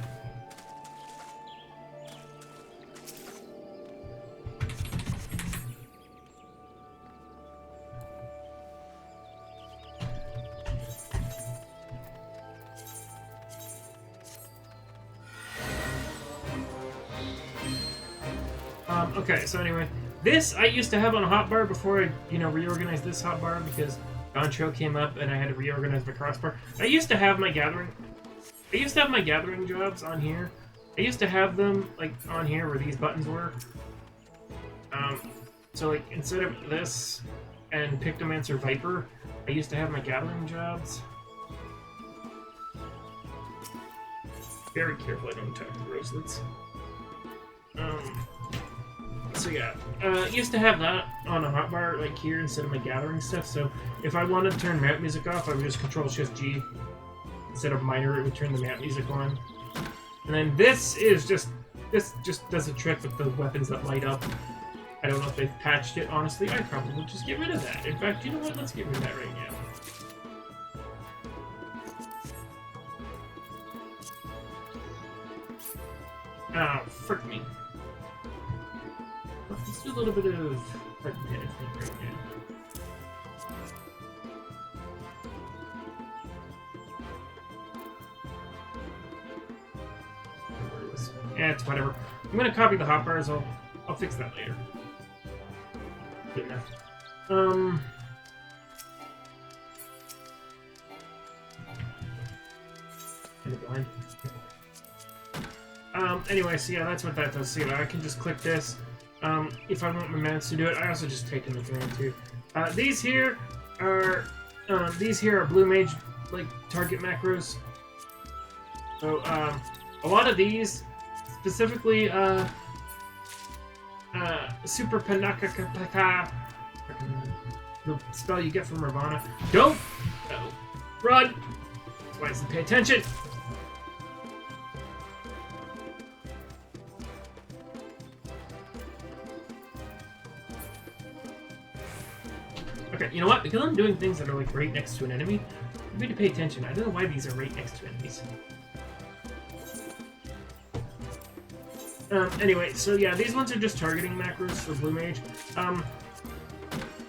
Okay, so anyway, this I used to have on a hotbar before I, reorganized this hotbar because Dawn Trail came up and I had to reorganize my crossbar. I used to have my gathering jobs on here, I used to have them like on here where these buttons were. So like instead of this and Pictomancer Viper, I used to have my gathering jobs. Very careful I don't attack the roselets. So yeah, used to have that on a hotbar like here instead of my gathering stuff. So if I wanted to turn map music off, I would just Control Shift G. Instead of minor, it would turn the map music on. And then this just does a trick with the weapons that light up. I don't know if they've patched it, honestly. I'd probably just get rid of that. In fact, you know what? Let's get rid of that right now. Ah, frick me. Let's do a little bit of frick management right now. Yeah, it's whatever. I'm gonna copy the hotbars. I'll fix that later. Good enough. Blind. Anyway, so yeah, that's what that does. So yeah, I can just click this. If I want my mounts to do it, I also just take in the command too. These here are blue mage like target macros. So a lot of these, specifically Super Panaka, the spell you get from Ravana. Don't run. Why doesn't pay attention? Okay, you know what? Because I'm doing things that are like right next to an enemy, you need to pay attention. I don't know why these are right next to enemies. Anyway, so yeah, these ones are just targeting macros for Blue Mage.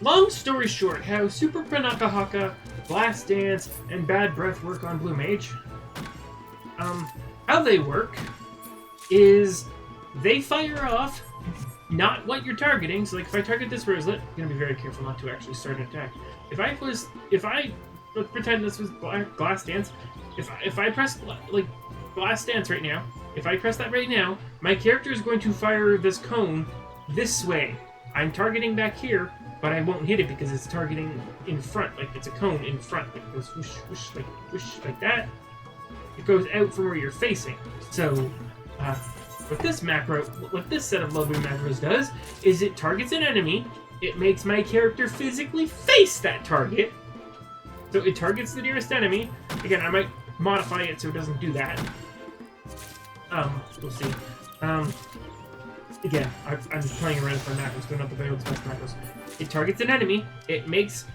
Long story short, how Super Pranakahaka, Blast Dance, and Bad Breath work on Blue Mage. How they work is they fire off not what you're targeting. So like if I target this roselet, I'm gonna be very careful not to actually start an attack. Let's pretend this was Blast Dance. If I press like Blast Dance right now, if I press that right now, my character is going to fire this cone this way. I'm targeting back here, but I won't hit it because it's targeting in front. Like it's a cone in front. Like it goes whoosh, whoosh, like that. It goes out from where you're facing. So, what this set of lovely macros does is it targets an enemy. It makes my character physically face that target. So it targets the nearest enemy. Again, I might modify it so it doesn't do that. We'll see. Again, I'm just playing around with my macros, doing not the world's best macros. It targets an enemy. It makes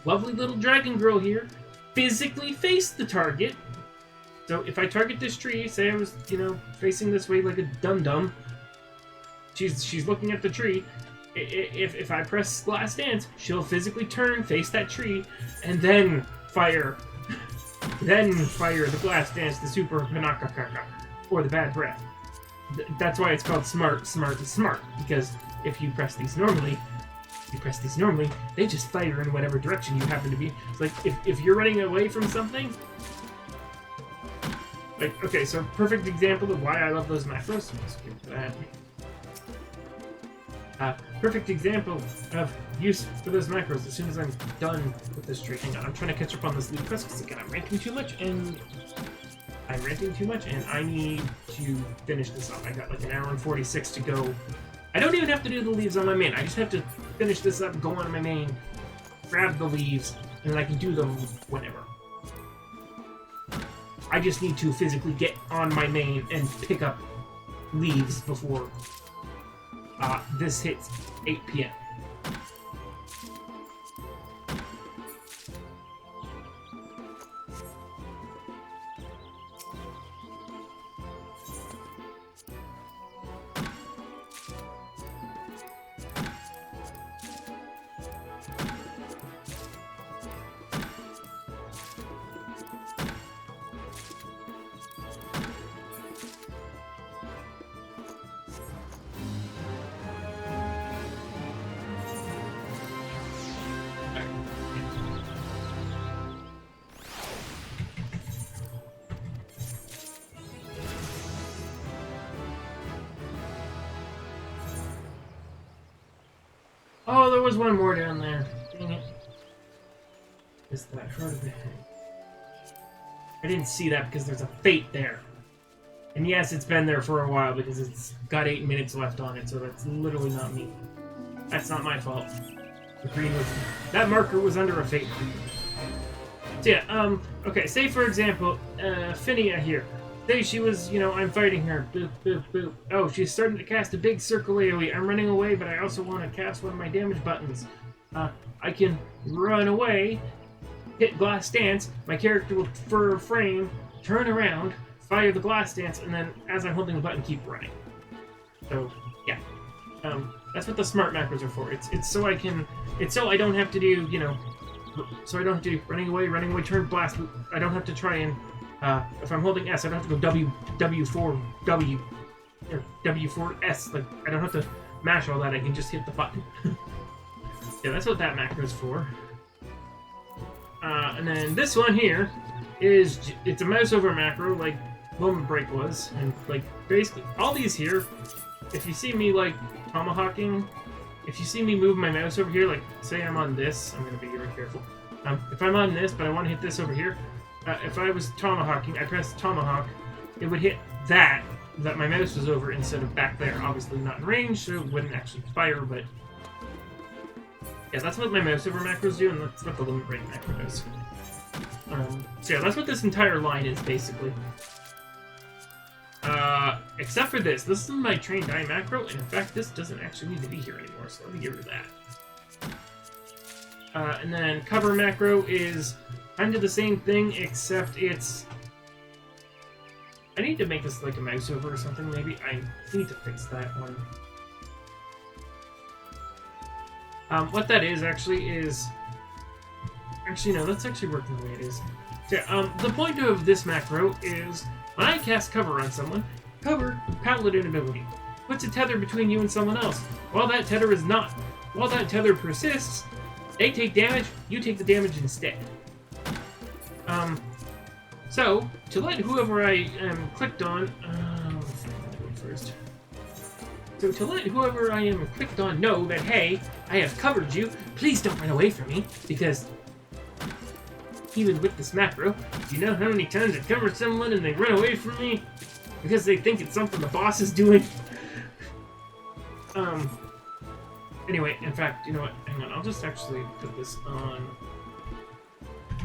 lovely little dragon girl here physically face the target. So if I target this tree, say I was, facing this way like a dum-dum, she's looking at the tree. If I press Blast Dance, she'll physically turn, face that tree, and then fire the Blast Dance, the Super Panakakaka, or the Bad Breath. That's why it's called smart, because if you press these normally, they just fire in whatever direction you happen to be. It's like, if you're running away from something, like, okay, so perfect example of why I love those macros. Let's skip that. Perfect example of use for those macros as soon as I'm done with this tree. Hang on, I'm trying to catch up on this lead quest because again, I'm ranting too much and I need to finish this up. I got like an hour and 46 to go. I don't even have to do the leaves on my main. I just have to finish this up, go on my main, grab the leaves, and then I can do them whenever. I just need to physically get on my main and pick up leaves before this hits 8 p.m. was one more down there. Dang it. Is that Heart of the Head? I didn't see that because there's a fate there. And yes, it's been there for a while because it's got 8 minutes left on it, so that's literally not me. That's not my fault. The green was... That marker was under a fate. So yeah, okay, say for example, Finia here. Say she was, you know, I'm fighting her. Boop, boop, boop. Oh, she's starting to cast a big circle AoE. I'm running away, but I also want to cast one of my damage buttons. I can run away, hit Glass Dance, my character will, for a frame, turn around, fire the Glass Dance, and then, as I'm holding the button, keep running. So, yeah. That's what the smart macros are for. It's so I can... It's so I don't have to do, you know... So I don't have to do running away, turn, blast. I don't have to try and... if I'm holding S, I don't have to go W4W, or W4S. Like, I don't have to mash all that, I can just hit the button. Yeah, that's what that macro is for. And then this one here is... It's a mouse over macro, like Moment Break was. And, like, basically, all these here, if you see me, like, tomahawking... If you see me move my mouse over here, like, say I'm on this, I'm going to be very careful. If I'm on this, but I want to hit this over here, if I was tomahawking, I press tomahawk, it would hit that my mouse was over instead of back there. Obviously not in range, so it wouldn't actually fire, but... Yeah, that's what my mouse over macros do, and that's what the limit break macro does. So yeah, that's what this entire line is, basically. Except for this. This is my train die macro, and in fact, this doesn't actually need to be here anymore, so let me get rid of that. And then cover macro is kind of the same thing, except it's... I need to make this like a mouse over or something, maybe. I need to fix that one. What that is, actually, is... Actually, no, that's actually working the way it is. So, yeah, the point of this macro is... When I cast cover on someone, cover, paladin ability, puts a tether between you and someone else. While that tether persists, they take damage, you take the damage instead. So, to let whoever I am clicked on, first. So to let whoever I am clicked on know that, hey, I have covered you, please don't run away from me, because even with this macro, do you know how many times I've covered someone and they run away from me? Because they think it's something the boss is doing? Anyway, in fact, you know what? Hang on, I'll just actually put this on.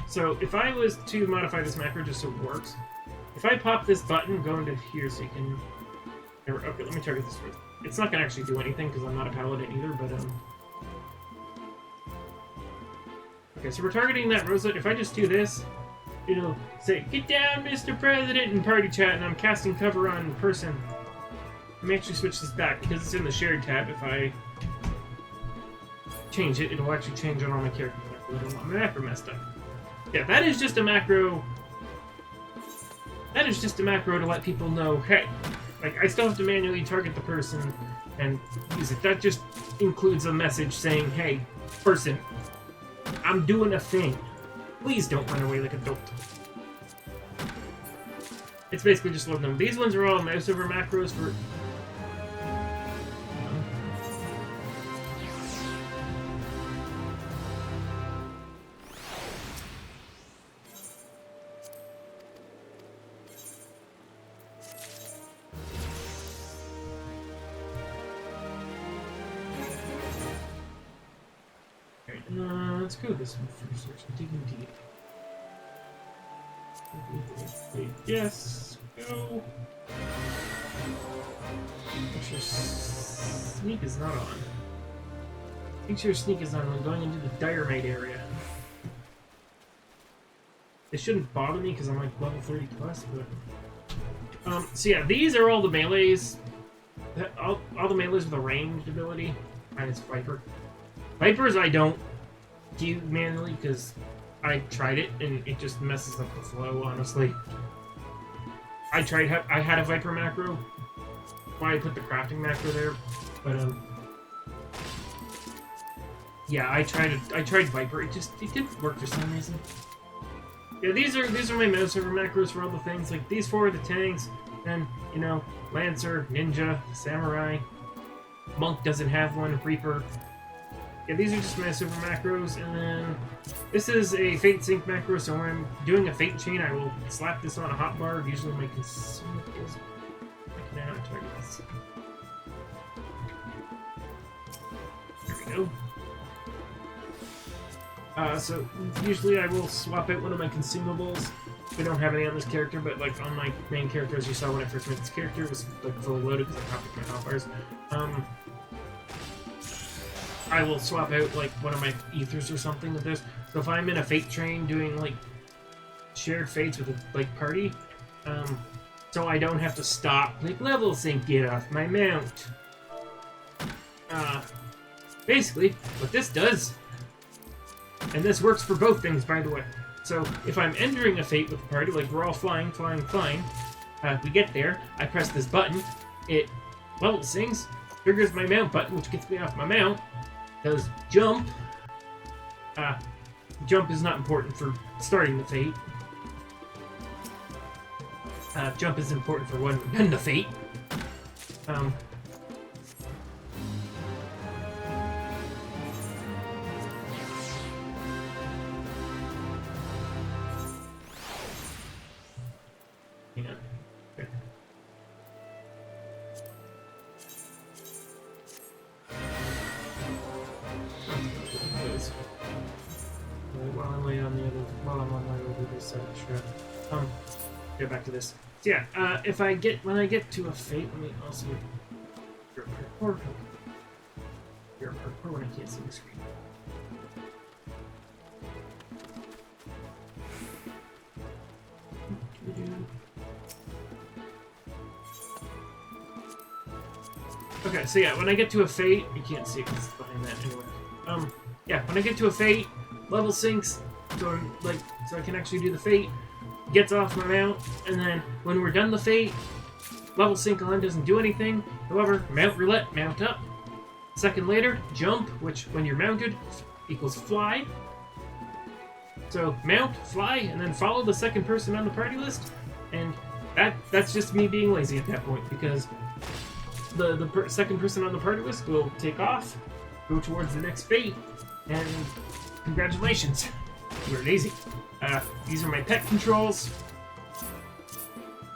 So, if I was to modify this macro just so it works, if I pop this button, go into here so you can... Okay, let me target this first. It's not going to actually do anything because I'm not a paladin either, but, Okay, so we're targeting that rosette. If I just do this, it'll say, "Get down, Mr. President," in party chat, and I'm casting cover on person. Let me actually switch this back, because it's in the shared tab. If I change it, it'll actually change on all my characters. I don't want my macro messed up. Yeah, that is just a macro... That is just a macro to let people know, hey, like, I still have to manually target the person and use it. That just includes a message saying, hey, person, I'm doing a thing. Please don't run away like a dolt. It's basically just letting them. These ones are all mouse over macros for... let's go this one first. Digging deep. Yes, go. Make sure sneak is not on. Make sure sneak is on when going into the Diorite area. They shouldn't bother me because I'm like level 30 plus, but... so yeah, these are all the melees. All the melees with a ranged ability. Minus Viper. Vipers I don't do manually because I tried it and it just messes up the flow, honestly. I had a Viper macro. Why I put the crafting macro there, but yeah, I tried Viper. It didn't work for some reason. Yeah, these are my mouse over macros for all the things. Like these four are the tanks, then you know, Lancer, Ninja, Samurai. Monk doesn't have one. Reaper. yeah, these are just my super macros, and then this is a Fate Sync macro, so when I'm doing a Fate chain, I will slap this on a hotbar, usually my consumables. I can target this. There we go. So usually I will swap out one of my consumables. We don't have any on this character, but like on my main character, as you saw when I first made this character, it was like fully loaded because I copied my hotbars. I will swap out like one of my ethers or something with this. So if I'm in a fate train doing like shared fates with a like party, so I don't have to stop like level sync, get off my mount. Basically, what this does, and this works for both things, by the way. So if I'm entering a fate with the party, like we're all flying, we get there, I press this button, it level syncs, triggers my mount button, which gets me off my mount, does jump. Jump is not important for starting the fate. Jump is important for when we end the fate. Get back to this. So yeah, when I get to a fate, let me also parkour when I can't see the screen. Okay, so yeah, when I get to a fate, you can't see it because it's behind that anyway. Yeah, when I get to a fate, level syncs, so I can actually do the fate. Gets off my mount, and then when we're done the fate, level sync on doesn't do anything. However, mount roulette, mount up. Second later, jump, which when you're mounted equals fly. So mount, fly, and then follow the second person on the party list. And that's just me being lazy at that point, because the second person on the party list will take off, go towards the next fate, and congratulations, you're lazy. These are my pet controls.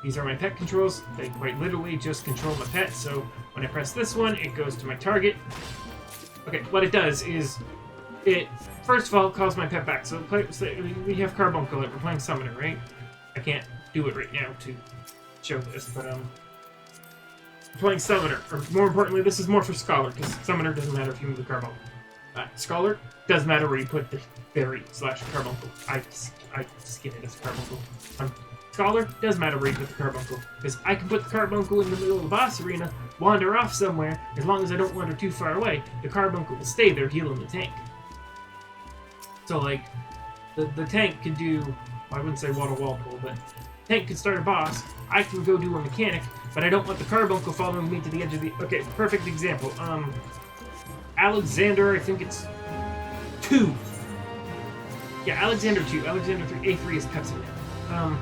They quite literally just control my pet, so when I press this one, it goes to my target. Okay, what it does is, it first of all calls my pet back. So we have Carbuncle, we're playing Summoner, right? I can't do it right now to show this, but I'm playing Summoner. Or more importantly, this is more for Scholar, because Summoner doesn't matter if you move the Carbuncle. Scholar does matter where you put the berry / Carbuncle. I skin it as Carbuncle. Scholar does matter where you put the Carbuncle, because I can put the Carbuncle in the middle of the boss arena, wander off somewhere, as long as I don't wander too far away, the Carbuncle will stay there healing the tank. So like, the tank could do, well, I wouldn't say wall-to-wall pull, but the tank could start a boss, I can go do a mechanic, but I don't want the Carbuncle following me to the edge of the... Okay, perfect example. Alexander, I think it's 2. Yeah, Alexander 2. Alexander 3. A3 is Pepsi now.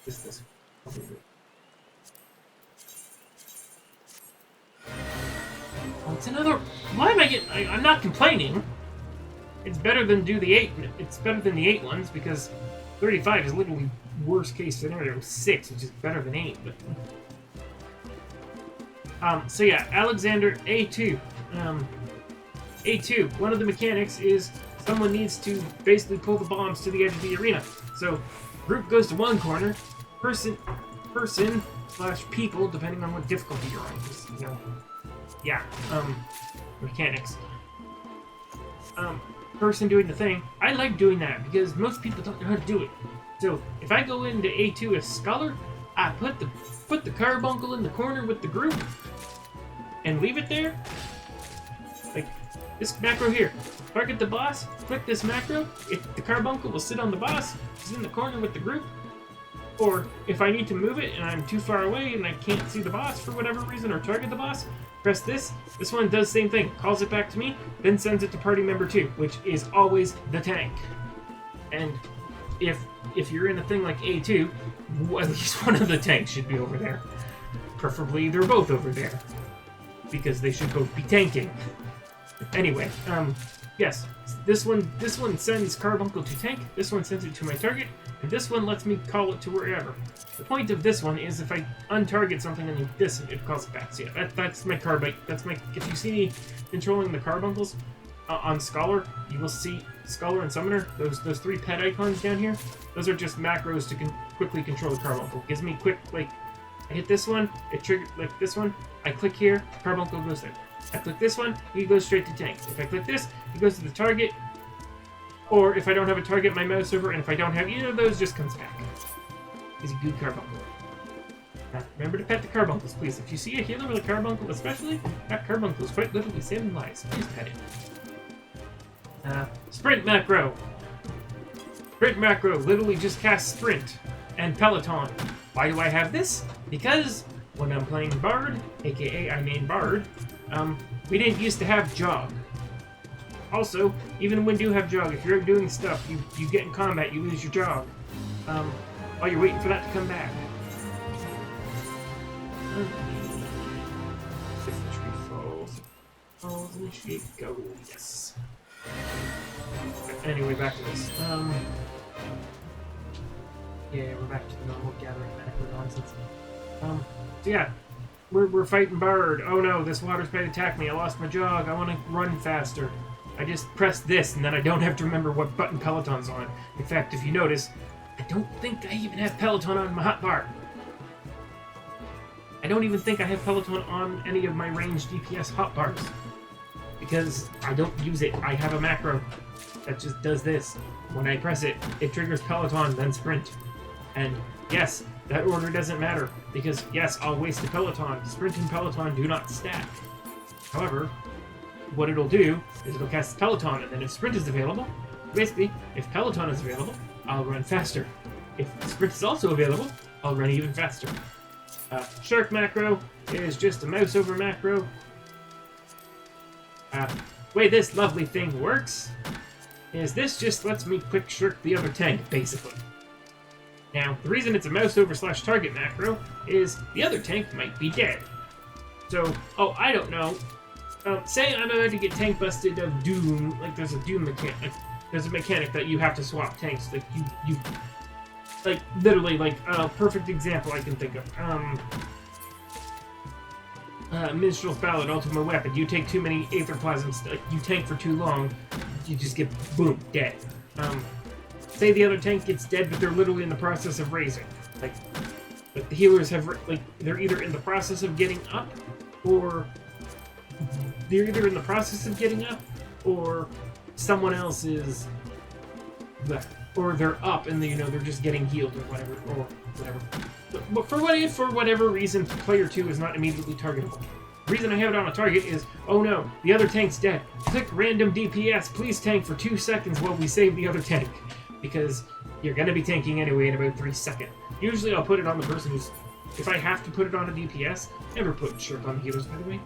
This. Oh, it's another... Why am I getting... I'm not complaining. It's better than the 8 ones, because 35 is literally worst case scenario 6, which is better than 8. But so yeah, Alexander A2. A2. One of the mechanics is someone needs to basically pull the bombs to the edge of the arena. So group goes to one corner, person / people, depending on what difficulty you're on. Just, you know, yeah. Mechanics. Person doing the thing. I like doing that because most people don't know how to do it. So if I go into A2 as Scholar, I put the Carbuncle in the corner with the group and leave it there. Like this macro here. Target the boss, click this macro, the Carbuncle will sit on the boss, it's in the corner with the group. Or if I need to move it and I'm too far away and I can't see the boss for whatever reason or target the boss, press this. This one does the same thing. Calls it back to me, then sends it to party member 2, which is always the tank. And if you're in a thing like A2, at least one of the tanks should be over there. Preferably they're both over there, because they should both be tanking. Anyway, yes, this one sends Carbuncle to tank, this one sends it to my target, and this one lets me call it to wherever. The point of this one is if I untarget something and this, it calls it back. So yeah, that's my Carbite. That's my. If you see me controlling the Carbuncles on Scholar, you will see Scholar and Summoner. Those 3 pet icons down here. Those are just macros to quickly control the Carbuncle. Gives me quick, like, I hit this one, it triggers like this one. I click here, Carbuncle goes there. I click this one, he goes straight to tank. If I click this, he goes to the target. Or if I don't have a target, my mouse over, and if I don't have either of those, just comes back. He's a good Carbuncle. Now, remember to pet the Carbuncles, please. If you see a healer with a Carbuncle, especially, that Carbuncle is quite literally saving lives. Please pet it. Sprint macro. Sprint macro literally just casts Sprint and Peloton. Why do I have this? Because when I'm playing Bard, aka I main Bard, we didn't used to have Jog. Also, even when you do have Jog, if you're doing stuff, you get in combat, you lose your Jog. While you're waiting for that to come back. If the tree falls, initiate go, yes. Anyway, back to this. Yeah, we're back to the normal gathering macro nonsense. So yeah, we're fighting Bard. Oh no, this water sprite attacked me. I lost my Jog. I want to run faster. I just press this, and then I don't have to remember what button Peloton's on. In fact, if you notice, I don't think I even have Peloton on my hotbar. I don't even think I have Peloton on any of my ranged DPS hotbars. Because I don't use it. I have a macro that just does this. When I press it, it triggers Peloton, then Sprint. And yes, that order doesn't matter. Because yes, I'll waste a Peloton. Sprint and Peloton do not stack. However, what it'll do is it'll cast Peloton, and then if Sprint is available, basically, if Peloton is available, I'll run faster. If Sprint is also available, I'll run even faster. Shark macro is just a mouse over macro. Way this lovely thing works is this just lets me quick shirk the other tank, basically. Now, the reason it's a mouse over / target macro is the other tank might be dead. So, oh, I don't know. Say I'm about to get tank busted of Doom, like there's a Doom mechanic. There's a mechanic that you have to swap tanks. Like you like literally, like a perfect example I can think of. Minstrel's Ballad, Ultimate Weapon. You take too many Aether Plasms, like you tank for too long, you just get boom dead. Say the other tank gets dead, but they're literally in the process of raising. Like the healers have they're either in the process of getting up, or or someone else is there. Or they're up and they're just getting healed or whatever. But for whatever reason, player 2 is not immediately targetable. The reason I have it on a target is, oh no, the other tank's dead. Click random DPS, please tank for 2 seconds while we save the other tank. Because you're gonna be tanking anyway in about 3 seconds. Usually I'll put it on the person who's, if I have to put it on a DPS, never put shirk on the healers, by the way.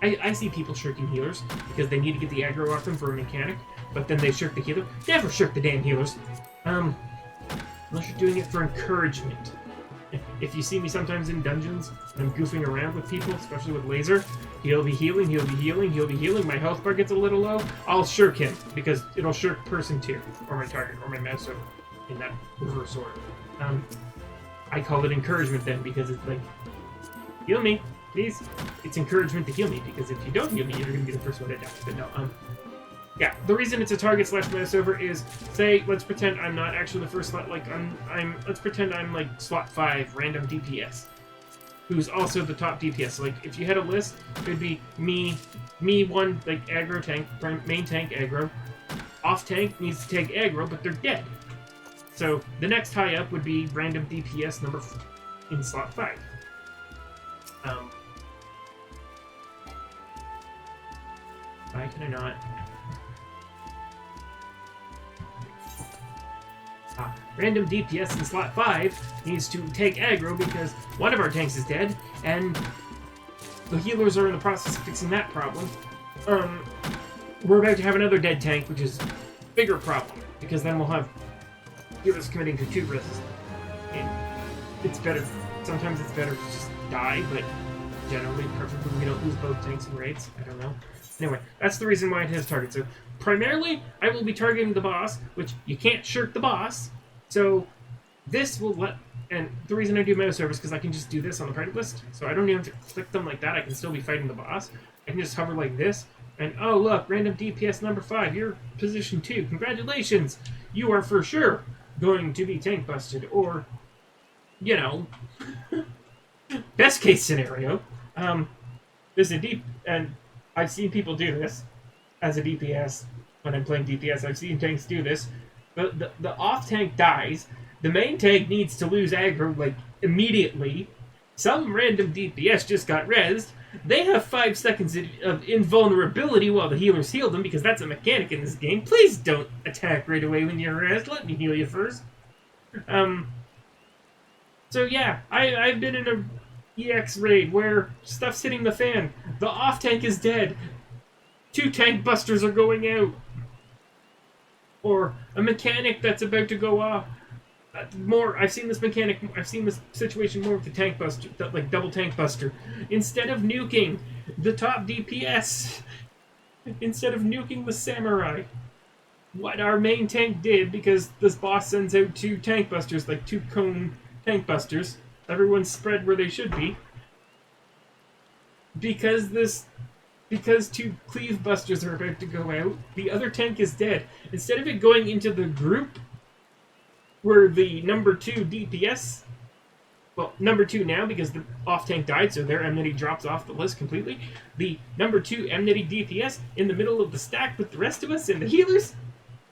I see people shirking healers because they need to get the aggro off them for a mechanic, but then they shirk the healer. Never shirk the damn healers. Unless you're doing it for encouragement. If you see me sometimes in dungeons, and I'm goofing around with people, especially with laser, he'll be healing, my health bar gets a little low, I'll shirk him, because it'll shirk person 2, or my target, or my mouse over, in that reverse order. I call it encouragement then, because it's like, heal me, please. It's encouragement to heal me, because if you don't heal me, you're going to be the first one to die. But no, yeah, the reason it's a target / mouse over is, say, let's pretend I'm not actually the first slot, like, let's pretend I'm, like, slot 5, random DPS, who's also the top DPS. So, like, if you had a list, it would be me, one, like, aggro tank, main tank aggro, off tank needs to take aggro, but they're dead. So, the next high up would be random DPS number in slot 5. Why can I not? Random DPS in slot 5 needs to take aggro because one of our tanks is dead, and the healers are in the process of fixing that problem. We're about to have another dead tank, which is a bigger problem, because then we'll have healers committing to 2 risks. And it's better. Sometimes it's better to just die, but generally, preferably, we don't lose both tanks and raids. I don't know. Anyway, that's the reason why it has target. So, primarily, I will be targeting the boss, which you can't shirk the boss. So, this will let... And the reason I do mouse over is because I can just do this on the party list. So I don't even have to click them like that. I can still be fighting the boss. I can just hover like this. And, oh, look, random DPS number 5. You're position 2. Congratulations. You are for sure going to be tank busted. Or, you know, best case scenario. There's a deep... And I've seen people do this as a DPS. When I'm playing DPS, I've seen tanks do this. The off tank dies. The main tank needs to lose aggro, like, immediately. Some random DPS just got rezzed. They have 5 seconds of invulnerability while the healers heal them, because that's a mechanic in this game. Please don't attack right away when you're rezzed. Let me heal you first. So yeah, I've been in a EX raid where stuff's hitting the fan. The off tank is dead. 2 tank busters are going out. Or a mechanic that's about to go off. I've seen this situation more with the tank buster, like double tank buster. Instead of nuking the top DPS, instead of nuking the samurai, what our main tank did, because this boss sends out 2 tank busters, like 2 cone tank busters, everyone's spread where they should be, because 2 cleave busters are about to go out, the other tank is dead. Instead of it going into the group where the number 2 DPS, well, number 2 now because the off tank died, so their enmity drops off the list completely. The number 2 enmity DPS in the middle of the stack with the rest of us and the healers.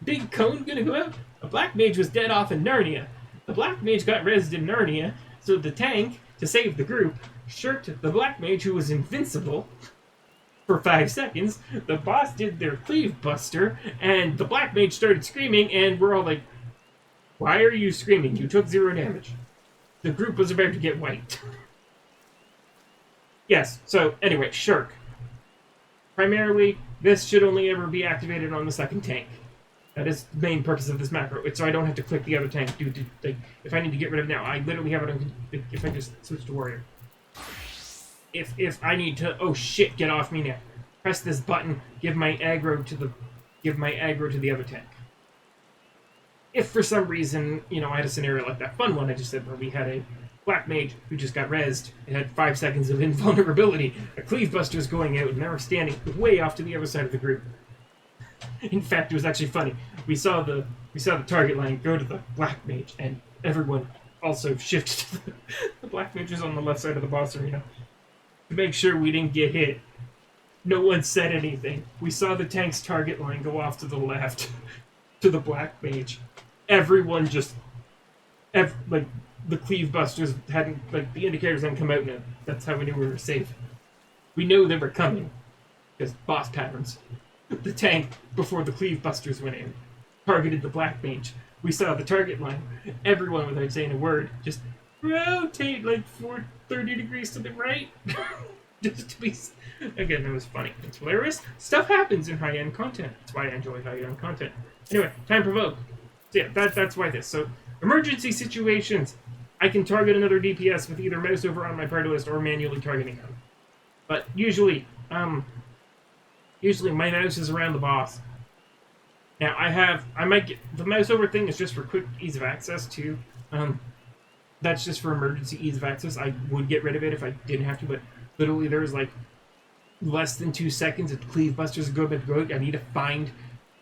Big cone gonna go out. A black mage was dead off in Narnia. The black mage got rezzed in Narnia, so the tank, to save the group, shirked the black mage who was invincible for 5 seconds. The boss did their cleave buster, and the black mage started screaming, and we're all like, why are you screaming? You took 0 damage. The group was about to get wiped. Yes, so anyway, shirk. Primarily, this should only ever be activated on the 2nd tank. That is the main purpose of this macro. It's so I don't have to click the other tank. Like, if I need to get rid of now, I literally have it on, if I just switch to warrior. If I need to, oh shit, get off me now. Press this button, give my aggro to the other tank. If for some reason, you know, I had a scenario like that fun one I just said where we had a black mage who just got rezzed. It had 5 seconds of invulnerability. A cleave buster's going out, and they were standing way off to the other side of the group. In fact, it was actually funny. We saw the target line go to the black mage, and everyone also shifted to the black mage was on the left side of the boss arena to make sure we didn't get hit. No one said anything. We saw the tank's target line go off to the left to the black mage. Everyone just, like, the cleave busters hadn't, like, the indicators hadn't come out yet. That's how we knew we were safe. We knew they were coming, because boss patterns. The tank, before the cleave busters went in, targeted the black mage. We saw the target line. Everyone, without saying a word, just rotate like 30 degrees to the right. Just to be... Again, that was funny. It's hilarious. Stuff happens in high-end content. That's why I enjoy high-end content. Anyway, time provoke. So yeah, that's why this. So, emergency situations. I can target another DPS with either mouse over on my party list or manually targeting them. But usually my mouse is around the boss. Now, I might get... The mouse over thing is just for quick ease of access, too. That's just for emergency ease of access. I would get rid of it if I didn't have to, but literally there's like less than 2 seconds if cleave busters go bad go. I need to find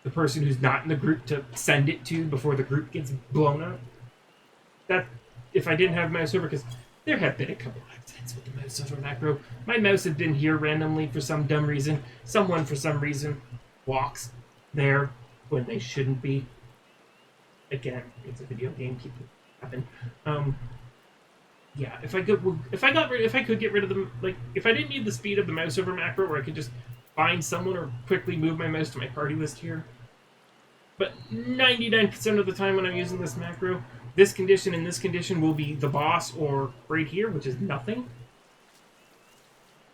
the person who's not in the group to send it to before the group gets blown up. That, if I didn't have mouse over, because there have been a couple accidents with the mouse over macro. My mouse had been here randomly for some dumb reason. Someone, for some reason, walks there when they shouldn't be. Again, it's a video game. Keep it happen. Yeah, if I could get rid of them, like, if I didn't need the speed of the mouse over macro, or I could just find someone or quickly move my mouse to my party list here. But 99% of the time when I'm using this macro, this condition and this condition will be the boss or right here, which is nothing.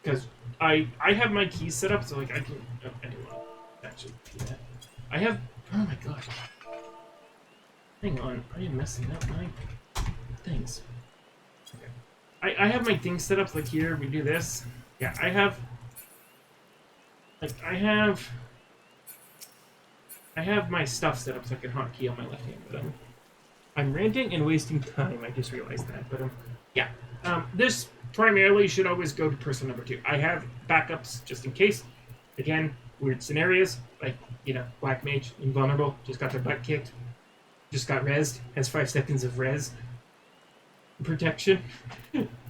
Because I have my keys set up, so like I can... Oh, I do want to actually do that. I have... Oh my gosh. Hang on, I am messing up my things. Okay. I have my things set up, like here, we do this. Yeah, I have my stuff set up so I can hotkey on my left hand, but I'm ranting and wasting time. I just realized that, but yeah. This primarily should always go to person number 2. I have backups just in case. Again, weird scenarios like Black Mage, invulnerable, just got their butt kicked, just got rezzed, has 5 seconds of res protection.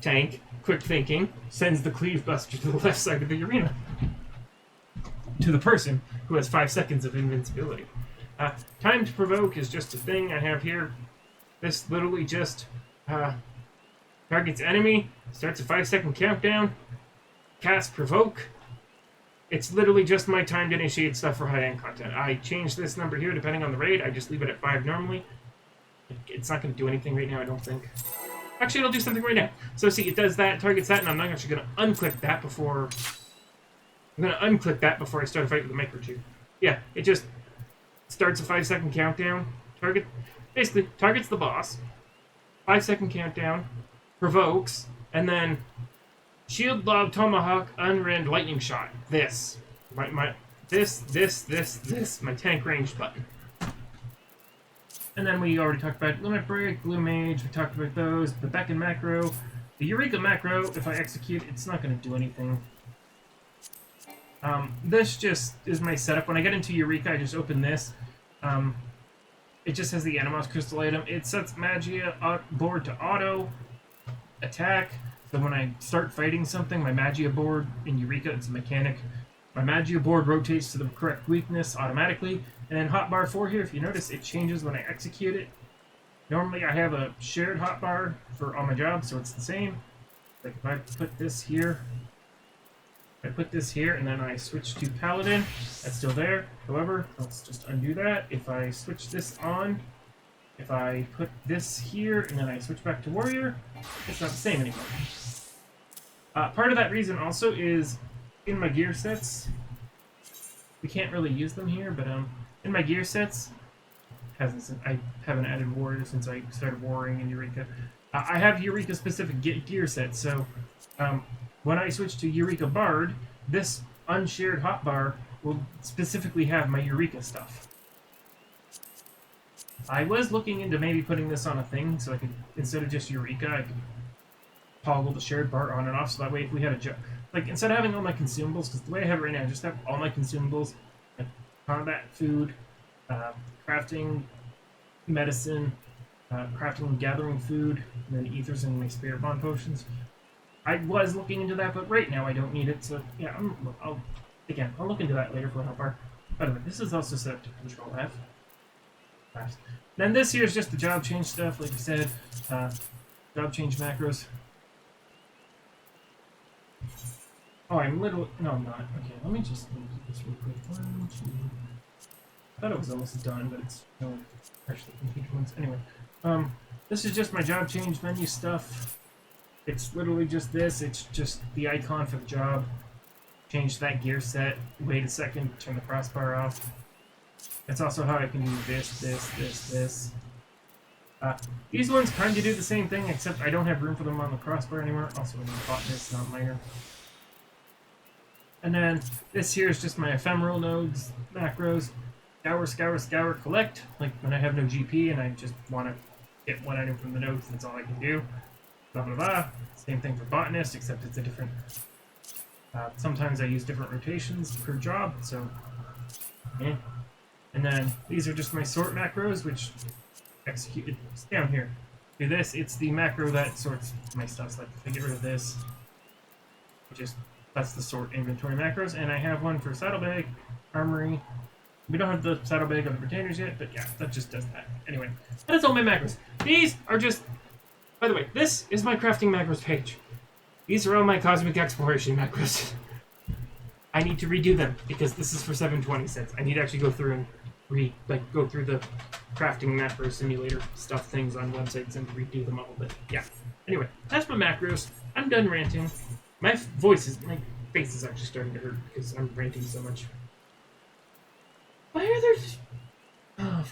Tank, quick thinking, sends the cleave buster to the left side of the arena to the person who has 5 seconds of invincibility. Time to provoke is just a thing I have here. This literally just targets enemy, starts a 5-second countdown, cast provoke. It's literally just my time to initiate stuff for high-end content. I change this number here depending on the raid. I just leave it at 5 normally. It's not going to do anything right now, I don't think. Actually, it'll do something right now. So see, it does that, targets that, and I'm not actually going to unclick that before... I'm going to unclick that before I start a fight with the microchip. Yeah, it just starts a 5-second countdown. Basically, targets the boss. 5-second countdown. Provokes. And then shield, lob, tomahawk, unrend, lightning shot. This. This. My tank range button. And then we already talked about Limit Break, Blue Mage, we talked about those. The Beacon macro. The Eureka macro, if I execute, it's not going to do anything. This just is my setup. When I get into Eureka, I just open this. It just has the Animos Crystal item. It sets Magia board to auto attack. So when I start fighting something, my Magia board in Eureka, it's a mechanic. My Magia board rotates to the correct weakness automatically. And then hotbar 4 here, if you notice, it changes when I execute it. Normally I have a shared hotbar for all my jobs, so it's the same. Like if I put this here, and then I switch to Paladin, that's still there. However, let's just undo that. If I switch this on, if I put this here, and then I switch back to Warrior, it's not the same anymore. Part of that reason also is in my gear sets, we can't really use them here, but in my gear sets, I haven't added Warrior since I started warring in Eureka. I have Eureka-specific gear sets, so when I switch to Eureka Bard, this unshared hotbar will specifically have my Eureka stuff. I was looking into maybe putting this on a thing, so I could, instead of just Eureka, I could toggle the shared bar on and off, so that way if we had a like, instead of having all my consumables, because the way I have it right now, I just have all my consumables, like combat, food, crafting, medicine, crafting and gathering food, and then ethers and my spirit bond potions. I was looking into that, but right now I don't need it, so yeah, I'll look into that later for a hotbar. By the way, this is also set up to Control F. Then this here is just the job change stuff, like I said, job change macros. Oh, no, I'm not. Okay, let me do this real quick. 1, 2. I thought it was almost done, but it's actually complete ones. Anyway, this is just my job change menu stuff. It's literally just this. It's just the icon for the job. Change that gear set. Wait a second. Turn the crossbar off. That's also how I can do this. These ones kind of do the same thing, except I don't have room for them on the crossbar anymore. Also, in the Botanist, not minor. And then this here is just my ephemeral nodes, macros. Scour, collect. Like when I have no GP and I just want to get one item from the nodes, that's all I can do. Blah, blah, blah. Same thing for Botanist, except it's a different... sometimes I use different rotations per job, so... Yeah. And then these are just my sort macros, which execute... It's down here. Do this, it's the macro that sorts my stuff. So like if I get rid of this, that's the sort inventory macros. And I have one for saddlebag, armory. We don't have the saddlebag on the retainers yet, but yeah, that just does that. Anyway, that's all my macros. These are just... By the way, this is my crafting macros page. These are all my cosmic exploration macros. I need to redo them because this is for 720 sets. I need to actually go through and go through the crafting macro simulator stuff things on websites and redo them all. But yeah. Anyway, that's my macros. I'm done ranting. My face is actually starting to hurt because I'm ranting so much. Why are there? Oh.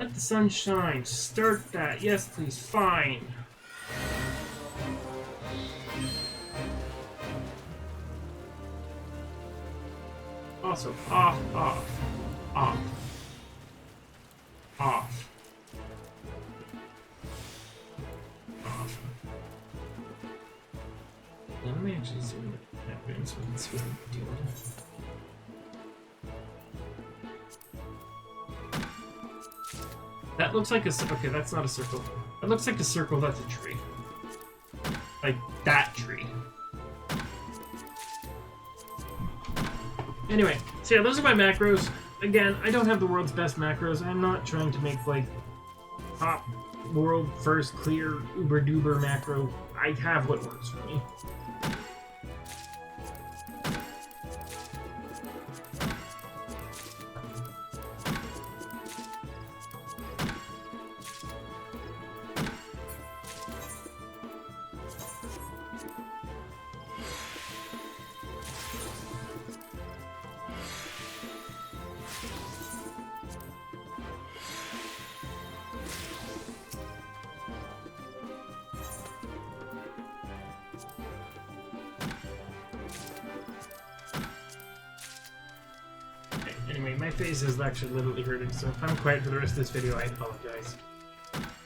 Let the sun shine. Start that. Yes, please. Fine. Also, off, off, off, off, off. Now, let me actually zoom that in so we can see what I'm doing. That looks like a... Okay, that's not a circle. That looks like a circle that's a tree. Like, that tree. Anyway, so yeah, those are my macros. Again, I don't have the world's best macros. I'm not trying to make, like, top world first clear uber-duber macro. I have what works for me. Anyway, my face is actually literally hurting, so if I'm quiet for the rest of this video, I apologize.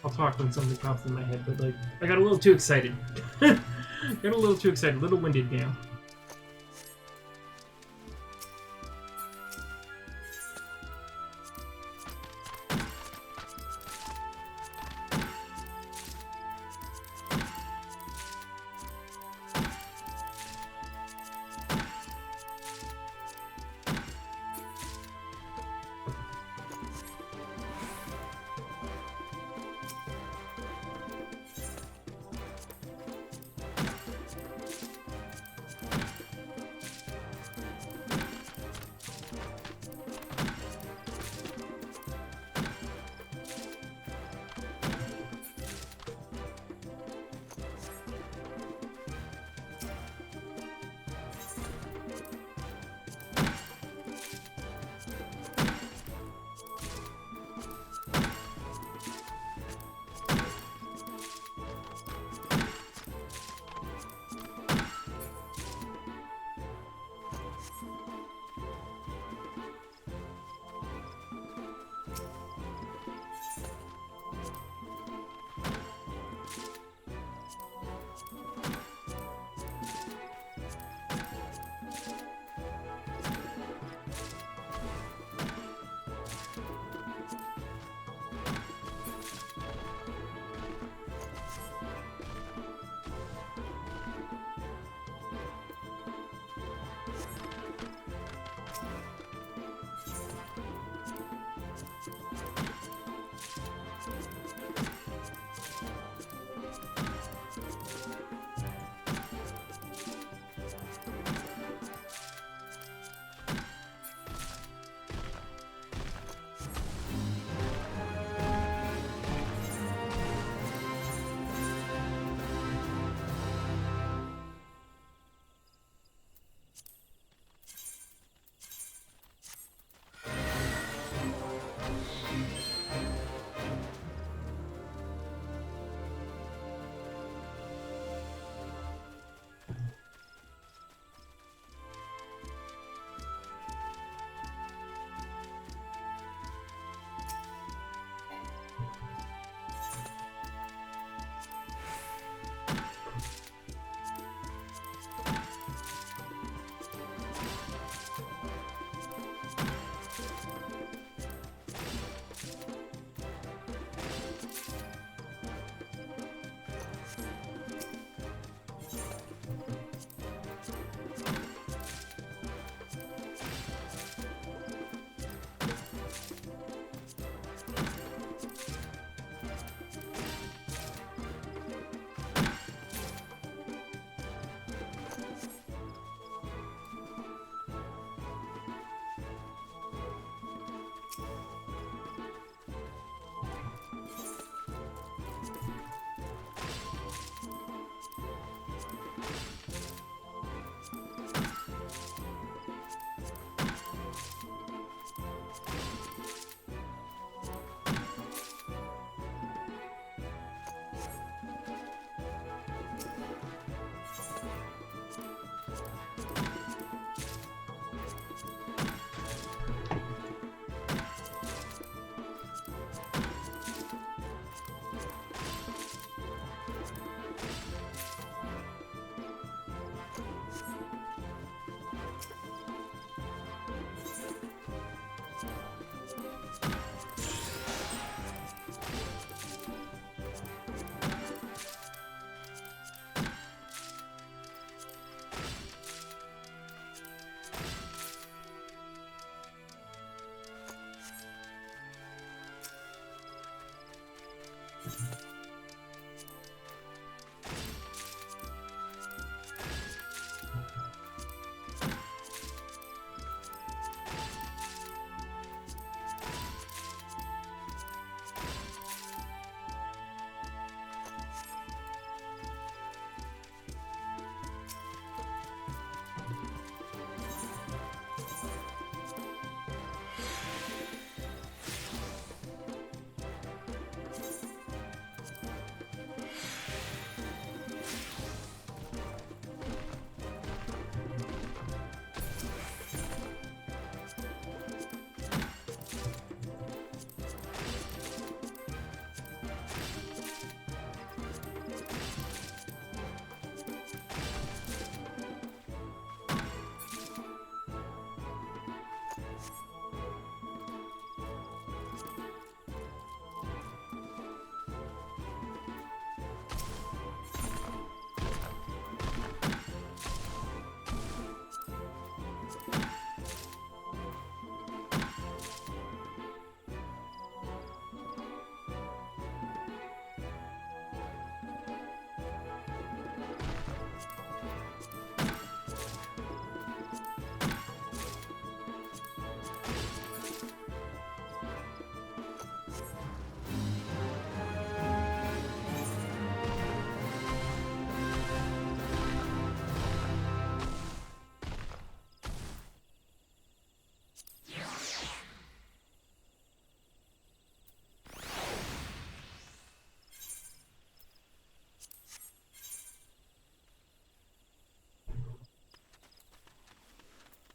I'll talk when something pops in my head, but like, I got a little too excited. Got a little too excited, a little winded now.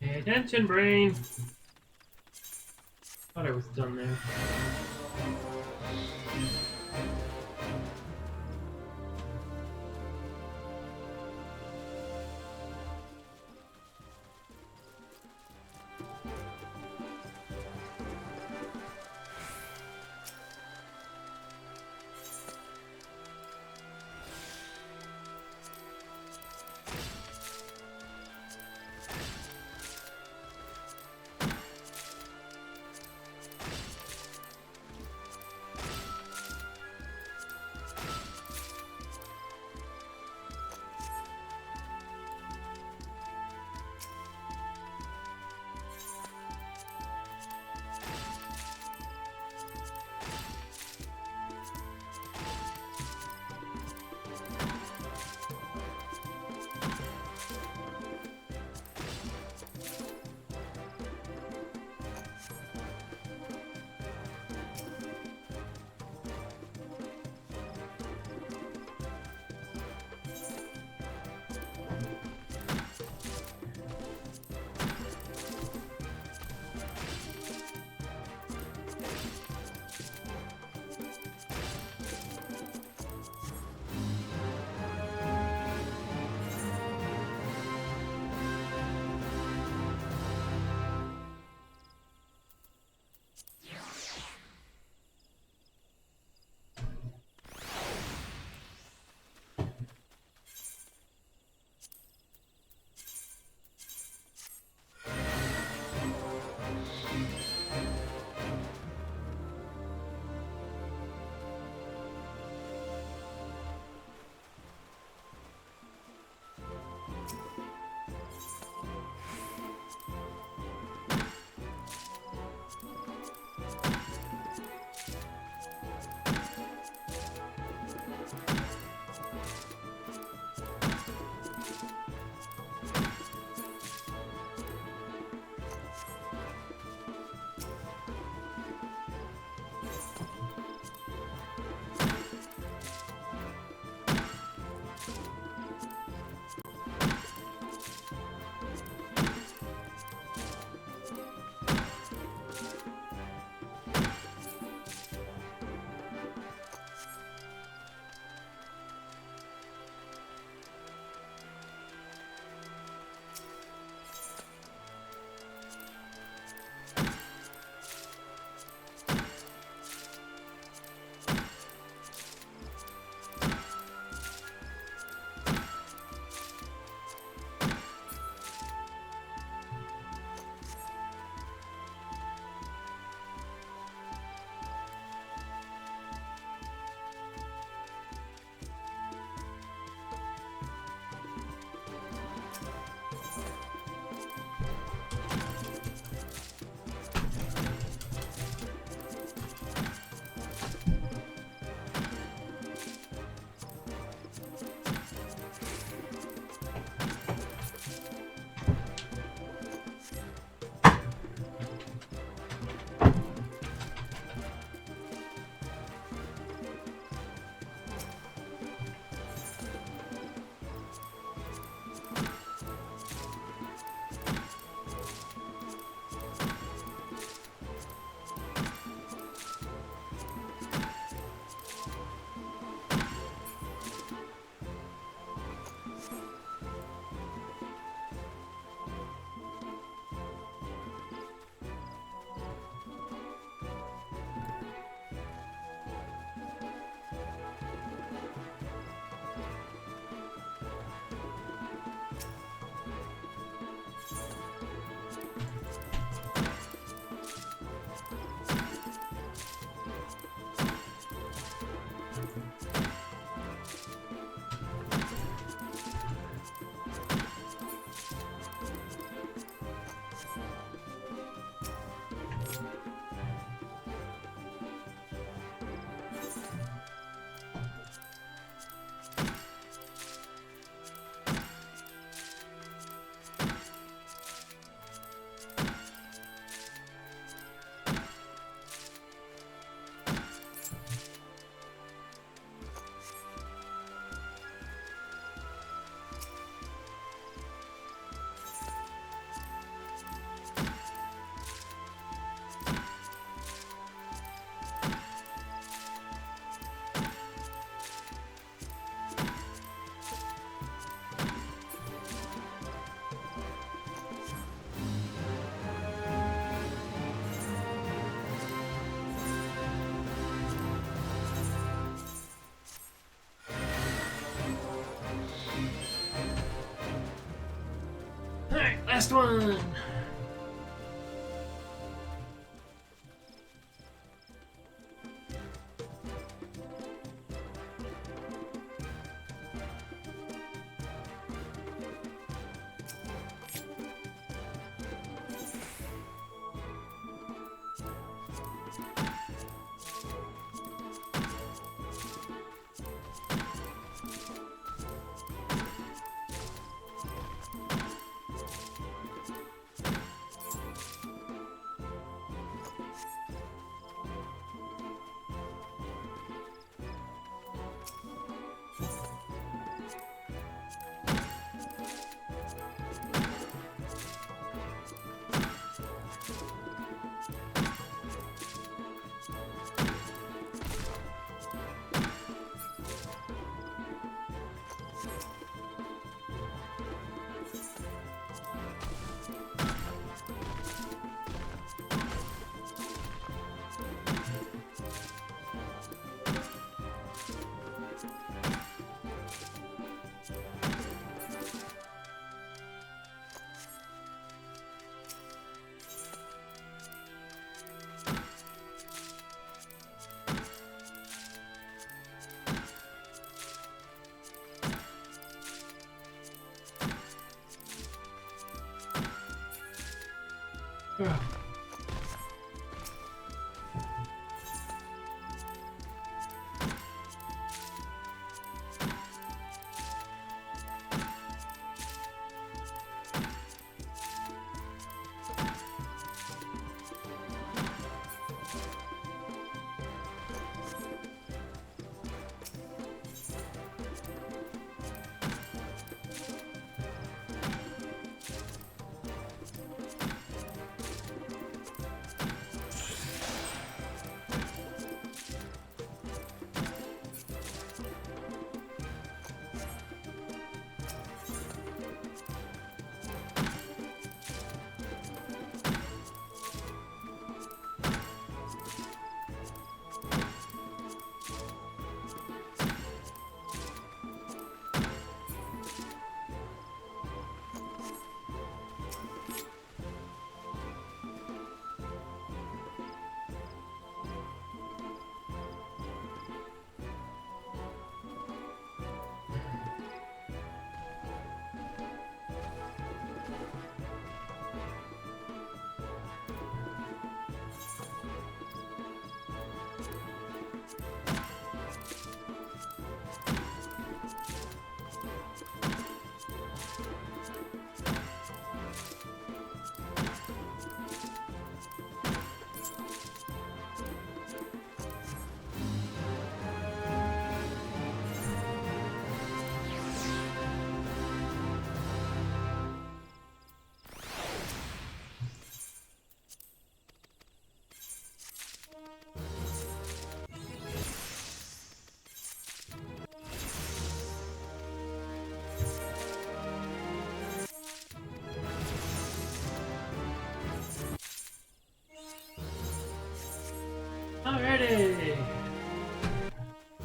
Pay attention, brain! Thought I was done there. Last one! Yeah. Alrighty!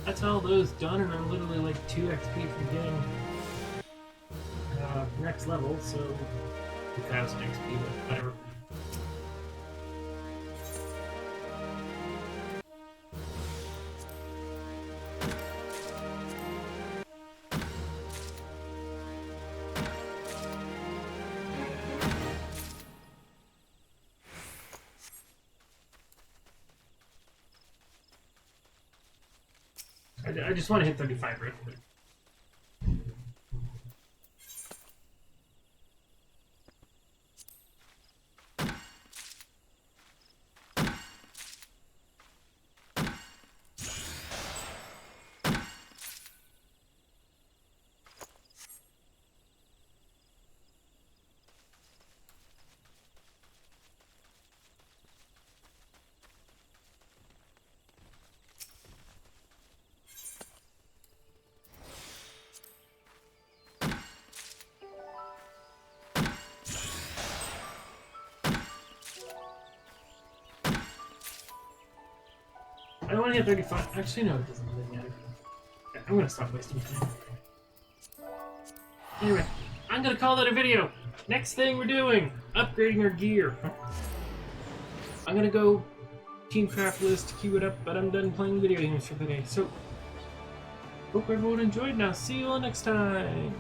That's all those done, and I'm literally like 2 XP from getting next level, so 2,000 XP, but whatever. I just want to hit 35 real quick. I don't want to hit 35. Actually, no, it doesn't really matter. Yeah, I'm gonna stop wasting time. Anyway, I'm gonna call that a video. Next thing we're doing, upgrading our gear. I'm gonna go Team Craft list, queue it up, but I'm done playing video games for the day. So, hope everyone enjoyed. Now, see you all next time.